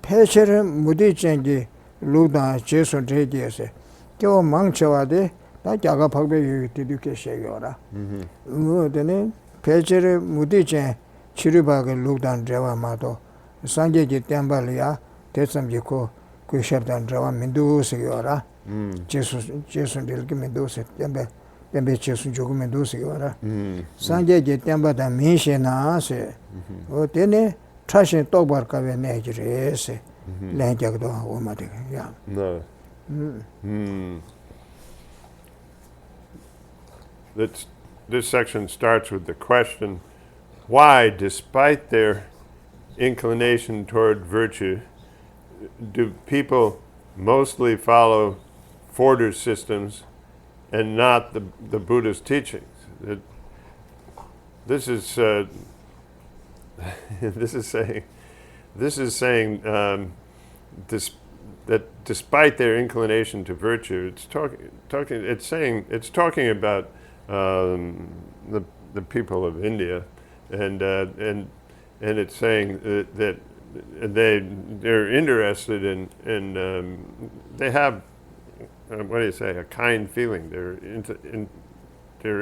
Pecher Mudi Chengi Luda Chesun Tejese, Kyo Mangchawade, that Jaga Pagbe Tiduke Shegora. Then Pecher Mudi Chen Chiribag Ludan Dreva Mato. Sanjay Tembalia, Tetsamjiko, Kushabdan Drava Mendoza, Jason Delki Mendoza, Tembe Chesun Jogu Mendoza, Sanjay Temba da Mishena, O Tene, Trash and Tobar Cave Niger, Lanjagdo, Omatic. No. This section starts with the question, why, despite their inclination toward virtue, do people mostly follow Forder systems and not the Buddha's teachings? This is saying that despite their inclination to virtue, it's talking about the people of India, and it's saying that they're interested in they have what do you say, a kind feeling. They're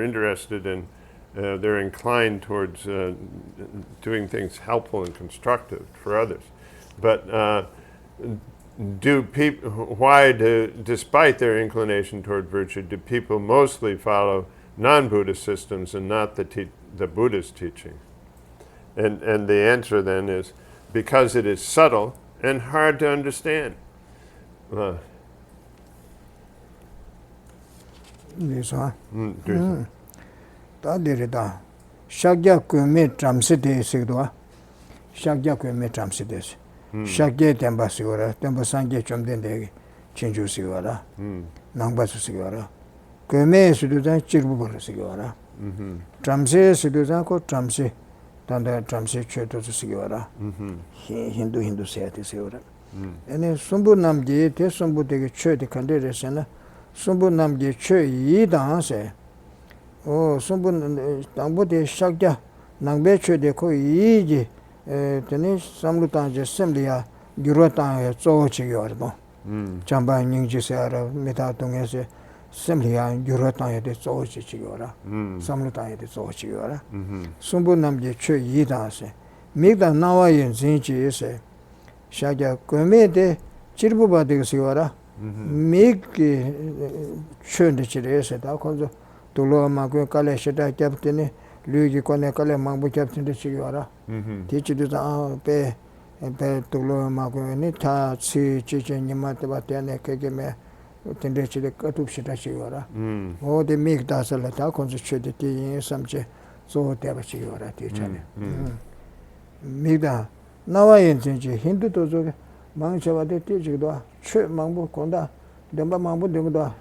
interested in, they're inclined towards doing things helpful and constructive for others. But despite their inclination toward virtue, do people mostly follow non-Buddhist systems and not the Buddhist teaching? And the answer then is because it is subtle and hard to understand. Lisa. Da derida. Shagya kume tramside sigdwa. Shagya kume tramside. Shagya temba sigora, temba sangye chomden de chinju sigora. Nangba sigora. Kume sidudan chirbu sigora. Tramse sidudan ko tramse. Tanda tramse cheto sigora. Hindu sayati sigora. Ene sumbu namgi te sumbu de che de kandere sena. Sumbu namgi che yi dan se. O sumbu tangbo de shakya nangbe che de ko yi ji tene samlu tanje semliya gyuro tanje zo chi yor do. Chamba nyingji se ara meta tongye se semliya gyuro tanje de zo chi yora. Samlu tanje de zo chi yora. Sumbu namgi che yi dan se. Migda nawa yin zin chi se. Shakya kume de chirbu ba de sigora. Mig chönde chire se da konzo tulo ma ko kale sheta kaptene lugi kone kale mangbu kaptene chigora. Tichi du pe tulo ma ko ni ta chi ni ma te ba tene ke me tende chire katup sheta chigora. O de mig da sala ta konzo chöde ti yin samche so te ba chigora ti chane. Migda nawa yin jinji hindu tozo 망쳐와 대티지도 최 망부 건다 demba mambu demda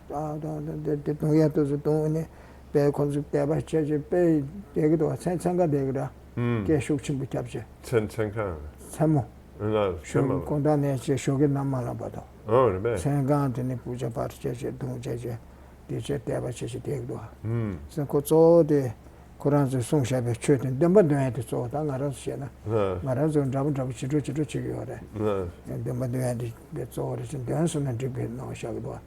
de tongia to tone pe konzu teba cheje pe degido senchanga degira ke shukchim butabje senchanga samo na shum kondane che shoge namala bado oh ne sengante ne puja parcheje donjeje deje teba cheje degido sen kozo de koranzo sungshabe chöten demba de so da ngara shena ngara zo drabu chiru chigore demba de so re sin danso na dribe no shagdo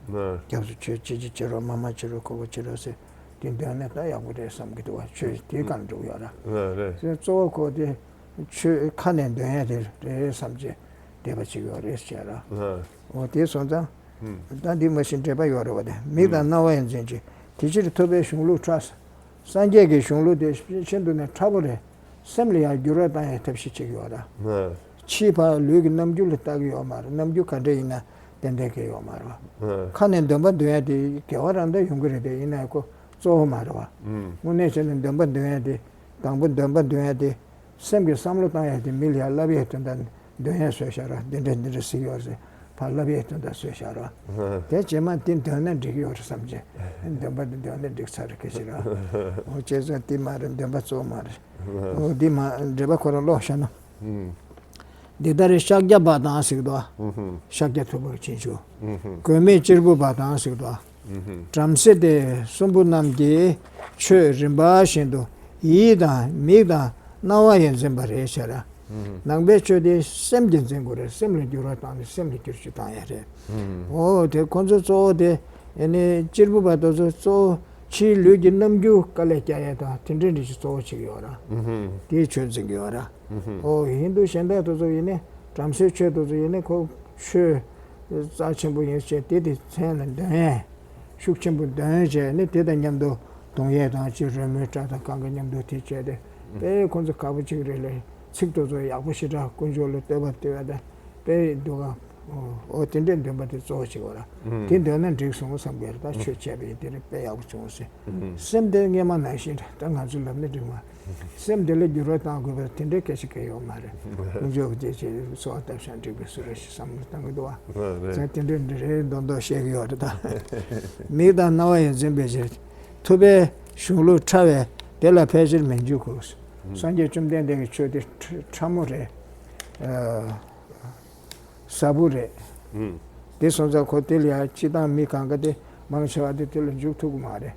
kyausu cheji chero mama chero ko chero se din dane ta ya bude samgido che de kan ro yara se so ko de che kanen de samje deba chigore shera o de sonda da di machine deba yoro wade mi da nawa enjenji tijiri tobe shunglu trust 산계의 종로대 신도네 travel에 semliya gyurata tabshi chigora chipa lug namjul tagyo mar namju kadeina tendeke yo marwa kanen damba de kewaranda yungre de ina ko so marwa mune chen damba de dangbu damba de semge samlo ta de milya labi tendan de so shara de sigyorse parlabi tenda so shara de chema tin tena digyor samje damba de diksar keshira o cheza timar damba so mar o dima deba korolo shana de dare shagya bada sigdo shagya to chinju ko me chirbu bada sigdo tramse de sumbu namge che rimba shindo ida mida nawa yen zembare shara nangbe chode semgen zengore semle gyuratan semle kirchu tayare o de konzo so de ene chirbu bada so chi lugi namgyu kale kya da tindri so chigora de chözingora o hindu shenda to so ine tramse che to so ine ko she za chimbu yin che de chen de shukchimbu de je ne de nyamdo dongye da chi reme cha da kang nyamdo ti che de be konzo kabu chigre 식도도 야구시라 군조를 때봤대야다 배 누가 어 텐덴 덴바데 조시고라 텐덴은 직송 상별다 최체비 되는 배 야구 조시 샘데게만 나신다 당한줄 남네 정말 샘데레 주로타고 텐데 계시게요 말에 군조 제제 소아답산 되게 수르시 삼당도 와 텐덴데 돈도 셰기요다 미다 나와야 젬베제 투베 슈루 차베 델라 페질 menju코스 산제 좀 된데 저기 참으래 사부래 대선자 호텔이야 지단 미강가데 망쳐와데 들 죽투고 말해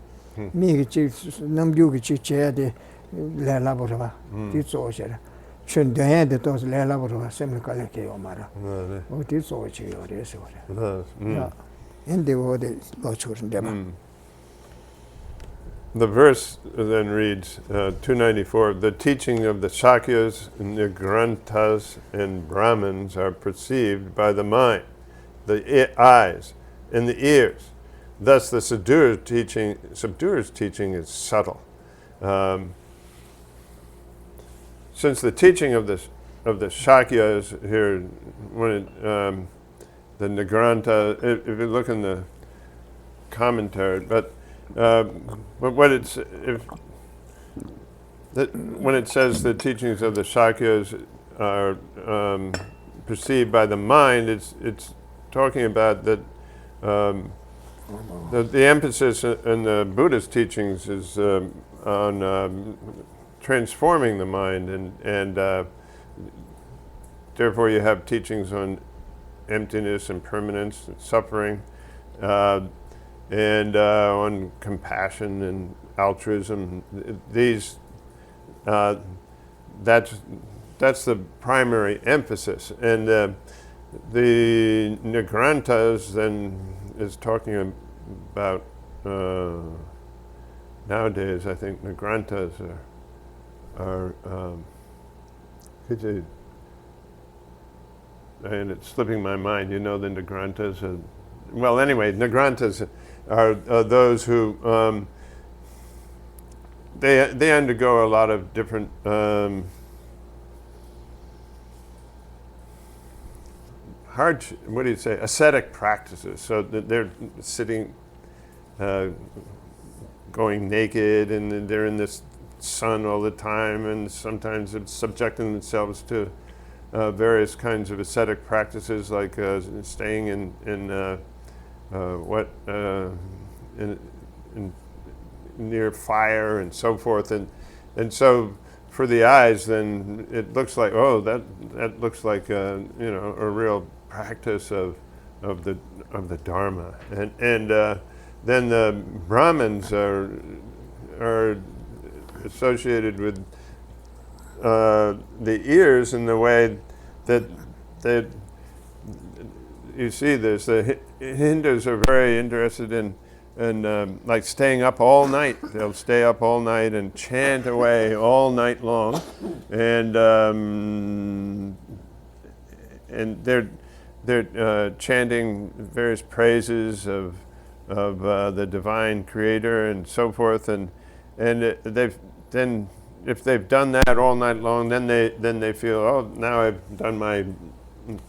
미기 지 남교기 지 제야데 레라버와 뒤쪽이라 춘대야데 또 레라버와 셈을깔게요 말아 어디 소치요 그래서 그래 in the world lochur ndema. The verse then reads, 294, the teaching of the Shakyas, Nigrantas, and Brahmins are perceived by the mind, the eyes, and the ears. Thus the subduer's teaching is subtle. Since the teaching of the Shakyas here, when the Nigranta, if you look in the commentary, but when it says the teachings of the Shakyas are perceived by the mind, it's talking about that the emphasis in the Buddhist teachings is on transforming the mind, and therefore you have teachings on emptiness and permanence and suffering, and on compassion and altruism. These that's the primary emphasis, and the Nigrantas then is talking about nowadays. I think Nigrantas are could you? And it's slipping my mind. You know the Nigrantas. Well, anyway, Nigrantas are those who they undergo a lot of different ascetic practices. So that they're sitting, going naked, and they're in this sun all the time, and sometimes it's subjecting themselves to various kinds of ascetic practices, like staying in near fire and so forth, and so for the eyes, then it looks like, oh, that looks like a real practice of the Dharma, and then the Brahmins are associated with the ears in the way that you see this. The Hindus are very interested in like staying up all night. They'll stay up all night and chant away all night long, and they're chanting various praises of the divine Creator and so forth, and if they've done that all night long, then they feel, oh, now I've done my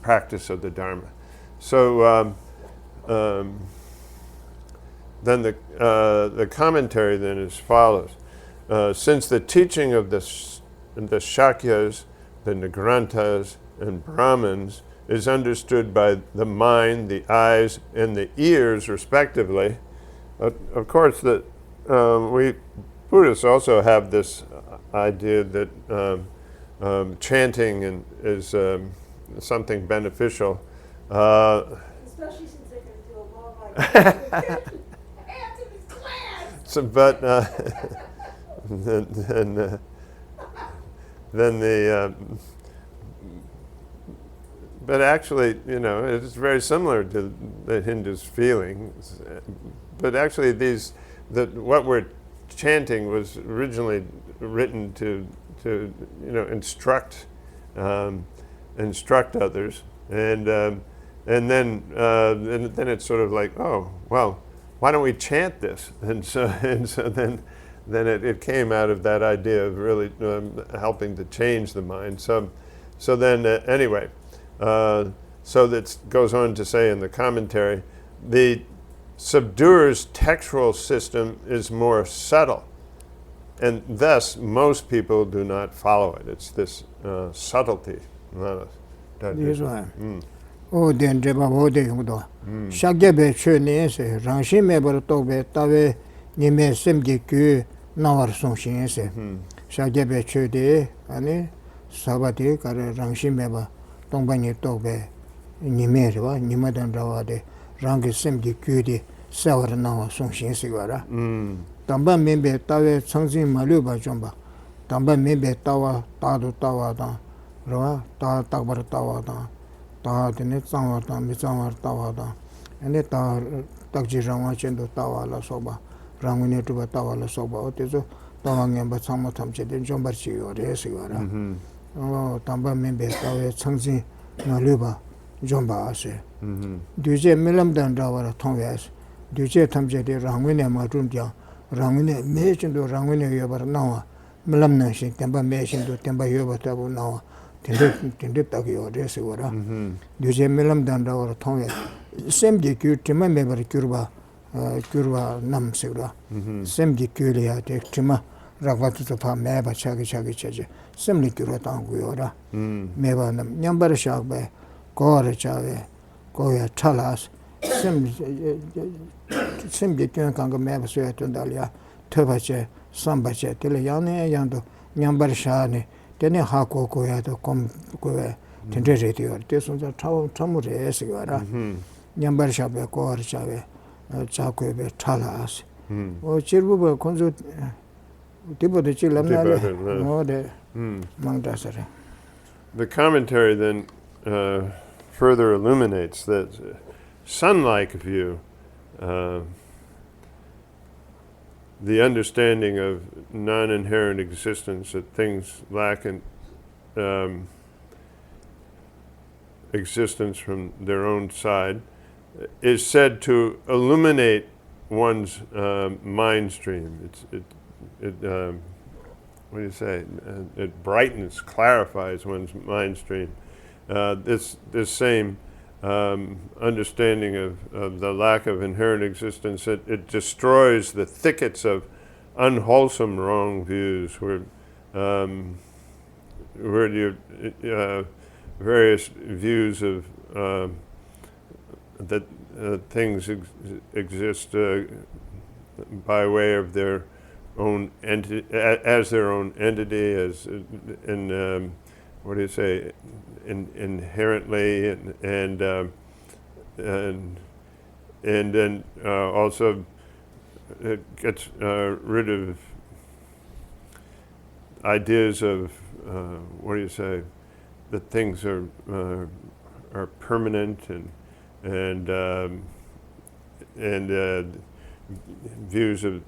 practice of the Dharma. So then the commentary then is as follows: since the teaching of the Shakyas, the Nigrantas, and Brahmins is understood by the mind, the eyes, and the ears, respectively, of course that we Buddhists also have this idea that chanting is something beneficial. Especially since they're going to do a long like after this class. So, but then but actually, it's very similar to the Hindus' feelings. But actually, what we're chanting was originally written to instruct others, and then it's sort of like, oh, well, why don't we chant this? And so then it came out of that idea of really helping to change the mind. So then anyway, so that goes on to say in the commentary, the subduer's textual system is more subtle, and thus most people do not follow it. It's this subtlety. This one. Oh, then Jeba Wode Hudo. Shagebe Chunese, Ranshime Bortobe, Tave, Nime Semgi Ku, Nawar Sonshinse. Shagebe Chude, Ane, Sabati, Kare Ranshimeba, Tombani Tobe, Nimeriva, Nimadan Rawade, Rangi Semgi Kudi, Sour Nawa Sonshinsigara. Tamba Mimbe Tave, Sansin Maluba Jumba. Tamba Mimbe Tawa, Tadu Tawada, Rawa, Tabar Tawada. ane takji rangwa chendo tawa la soba rangwine tuba tawa la soba otezo tawa ngenpa tsangma tamche den jombar chi yore si wara tamba membe tawa tsangzi na luba jomba ase duje milamdan rawara tongwe ase duje tamche de rangwine matum diya rangwine me chendo rangwine yobar nawa milam nanshin tenpa me chendo tenpa yobar tabu nawa tende taki yore si wara duje milamdan rawara tongwe semgi kyu tima mebar kyurba nam sikra semgi kyu liya te tima rakwa tutu pa meba chagi chaji semli kyurba tangu yora meba nam nyambara shakba kore chawe koya chalas semgi kyu kanga meba suya tundaliya toba che samba che tila yana yandu nyambara shani tene hako koya to kom koya tende reti yor te sunza chamu re esi yora nyambar shabe kor shabe chakwebe chalas o chirbu konzo tipo de chilamna no de mangdasare. The commentary then further illuminates that sun-like view, the understanding of non-inherent existence, that things lack in existence from their own side, is said to illuminate one's mind stream. What do you say? It brightens, clarifies one's mind stream. This same understanding of the lack of inherent existence, it destroys the thickets of unwholesome wrong views where you various views of that things exist by way of their own entity, as their own entity, as in what do you say, inherently, and then also it gets rid of ideas of what do you say, that things are permanent and views of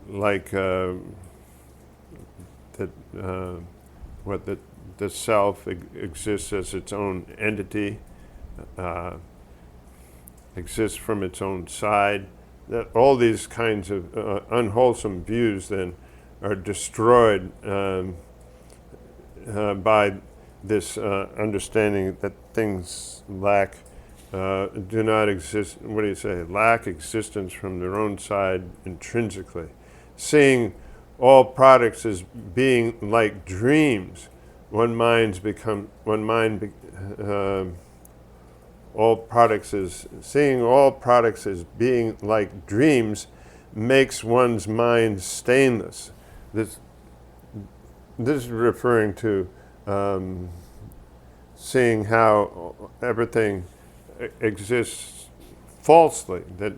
like that the self exists as its own entity, exists from its own side. That all these kinds of unwholesome views then are destroyed by this understanding that things lack, do not exist, what do you say, lack existence from their own side intrinsically. Seeing all products as being like dreams, seeing all products as being like dreams makes one's mind stainless. This is referring to seeing how everything exists falsely, that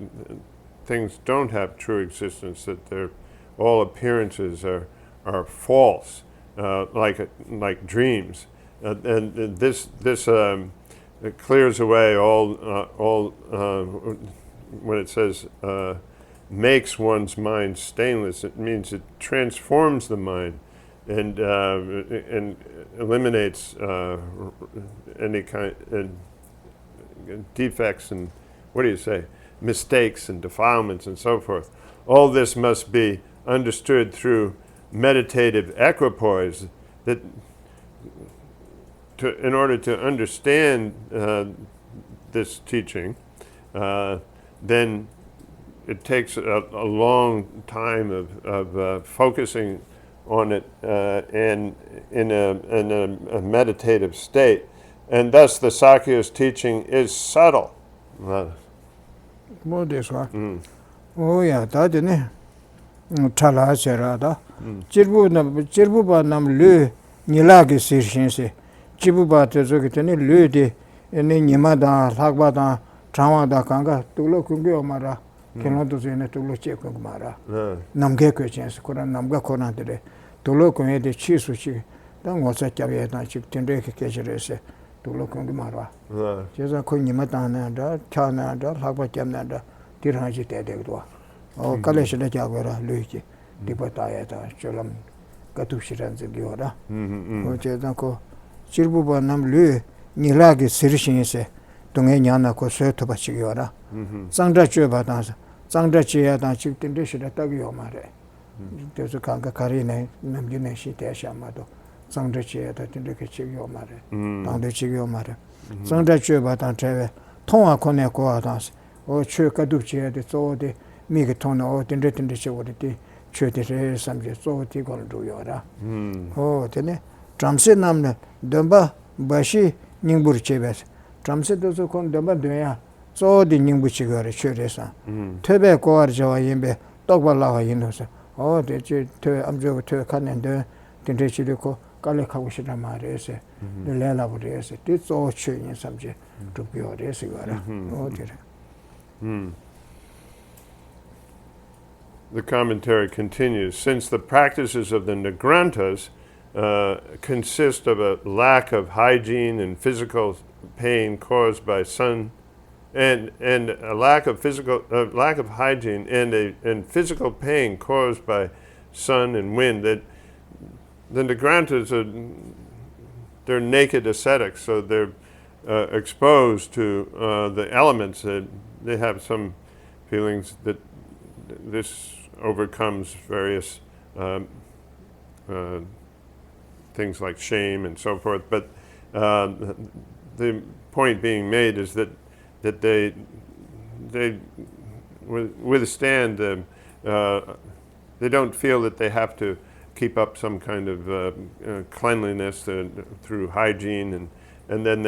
things don't have true existence, that all appearances are false, like dreams, and this it clears away all when it says makes one's mind stainless. It means it transforms the mind and eliminates any kind of defects and what do you say, mistakes and defilements and so forth. All this must be understood through meditative equipoise. That in order to understand this teaching, then it takes a long time of focusing on it and in a meditative state, and thus the Sankya's teaching is subtle. More this one. Oh yeah, that ne. Chala cherada. Chirbu ba nam lu nila ke sirshin se. Chibu ba te zo ke ne lu de ne nyima da thakba da trawa da kanga tulo kungi omara. Keno to ne tulo che kungi mara. Namge ko chen se koran namga koran de tulo ko de chi su chi da ngosa kya ye na chi tende ke ke jere se Tulokungi Marwa. Ah, Jesa Kunimatana, Chana, Hapa Jamnanda, Tiranji Tedua. Oh, Kaleshana Jagora, Luigi, Dipatayata, Cholam, Katushiran Giora. Oh, Jedanko, Chirbuba Nam Lu, Nilagi Sirishinse, Tunganiana Koso Tobachiora. Sandra Chubatans, Sandra Chia, Chicken Dish at Tagiomare. There's a Kanka Karine, Namjune Shite Shamado. Sandra Chia, that in the Chigiomare, down the Chigiomare. Sandra Chubatan Treve, Tonga Coneco dance, or Chukaduchi, the so the Migaton or the written the show the Church subject, so what you gonna do yora. Oh, Tene, Tramset Namna, Dumba, Bashi, Nimbur Chebes, Tramset also con Dumba Duya, so the Nimbuchigar, Churesa. Tebe Coar Java Yimbe, Dogba Lava Yinosa, oh, the Amjo to a canon there, the Chilico. Kalekawishina Marese, the Lela Rese, it's all changing subject to be a race. The commentary continues. Since the practices of the Nigrantas consist of a lack of hygiene and physical pain caused by sun, and a lack of hygiene and physical pain caused by sun and wind, that the Nigrantas they're naked ascetics, so they're exposed to the elements. That they have some feelings that this overcomes various things like shame and so forth. But the point being made is that they withstand. They don't feel that they have to keep up some kind of cleanliness through hygiene, and then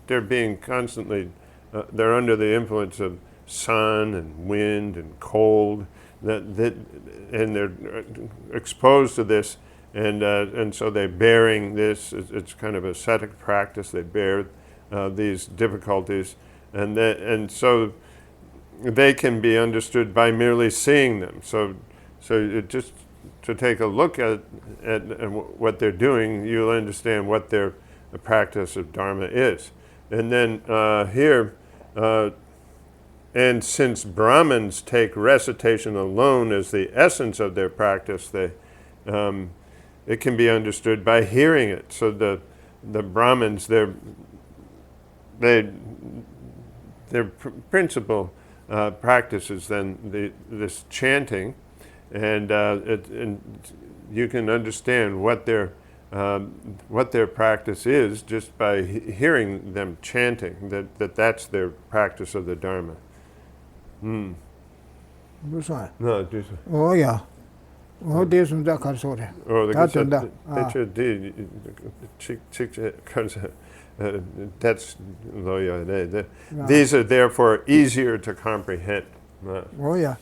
they're being constantly, they're under the influence of sun and wind and cold, and they're exposed to this, and so they're bearing this. It's kind of ascetic practice. They bear these difficulties, and so they can be understood by merely seeing them. So it just to take a look at what they're doing, you'll understand what their practice of Dharma is. And then here, and since Brahmins take recitation alone as the essence of their practice, it can be understood by hearing it. So the Brahmins, their principal practice is then this chanting. And you can understand what their practice is just by hearing them chanting. That's their practice of the Dharma. No, Oh yeah. Oh, there's some that sort of. Oh, That's that's these are therefore easier to comprehend. Oh yeah.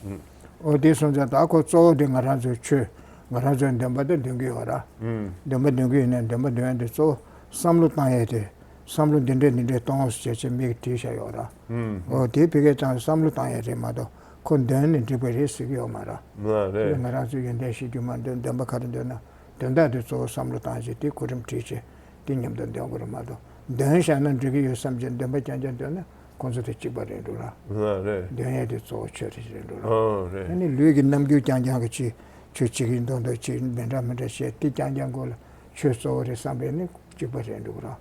Oh, this one that I could so the Garazo Chu, Garazo and Dambada Dungiora, Dambadungi and Dambadu, so some look my some look in the tons, church and make Tishayora. Oh, Tipigat and some look my mother, condemn and interpret his Mara. Garazo and Deshi Duman, Dambacardona, then that is so some look I couldn't teach it, Dingam than the younger mother. Then Shannon to give you some Dambajana. Consulted Chibarendura. They had it so church. Any Luigi Namgu Janjangachi, Chuchikin, don't the chin, Benjamin, Tijanjangola, Chuso, or something, Chibarendura.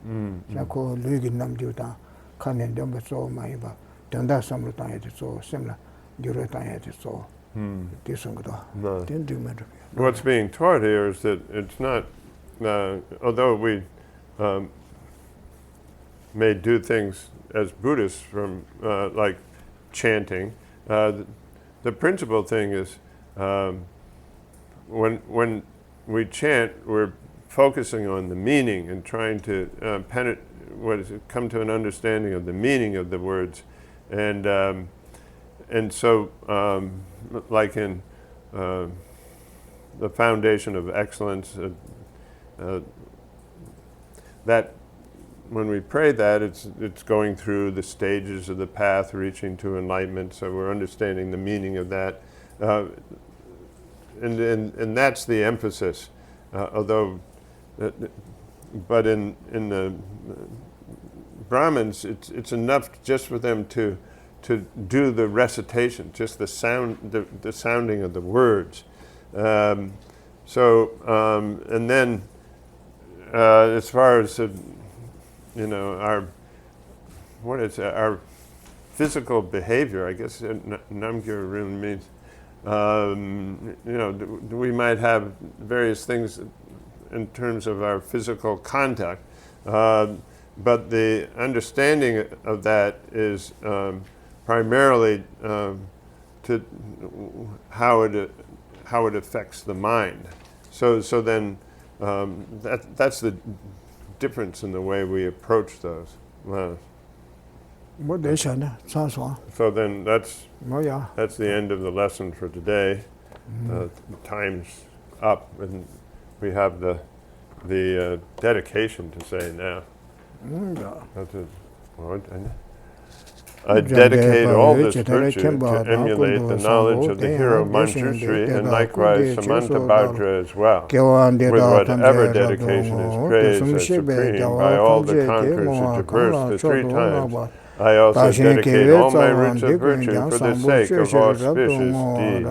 Sako Luigi Namjuta, Kanan Dumba so Maiba, Dunda Samrutan so similar, Duratan had it so. This one didn't do matter. What's being taught here is that it's not, although we may do things as Buddhists from like chanting, the principal thing is when we chant, we're focusing on the meaning and trying to come to an understanding of the meaning of the words, and so like in the foundation of excellence, that when we pray that, it's going through the stages of the path reaching to enlightenment, so we're understanding the meaning of that, and that's the emphasis, although but in the Brahmins, it's enough just for them to do the recitation, just the sounding of the words. And then as far as our physical behavior, I guess Namgyur really means we might have various things in terms of our physical conduct, but the understanding of that is primarily to how it affects the mind. So then that's the difference in the way we approach those. So then that's the end of the lesson for today. Time's up, and we have the dedication to say now. I dedicate all this virtue to emulate the knowledge of the hero Manjushri, and likewise Samantabhadra as well, with whatever dedication is praised as supreme by all the conquerors who traverse the 3 times. I also dedicate all my roots of virtue for the sake of auspicious deeds.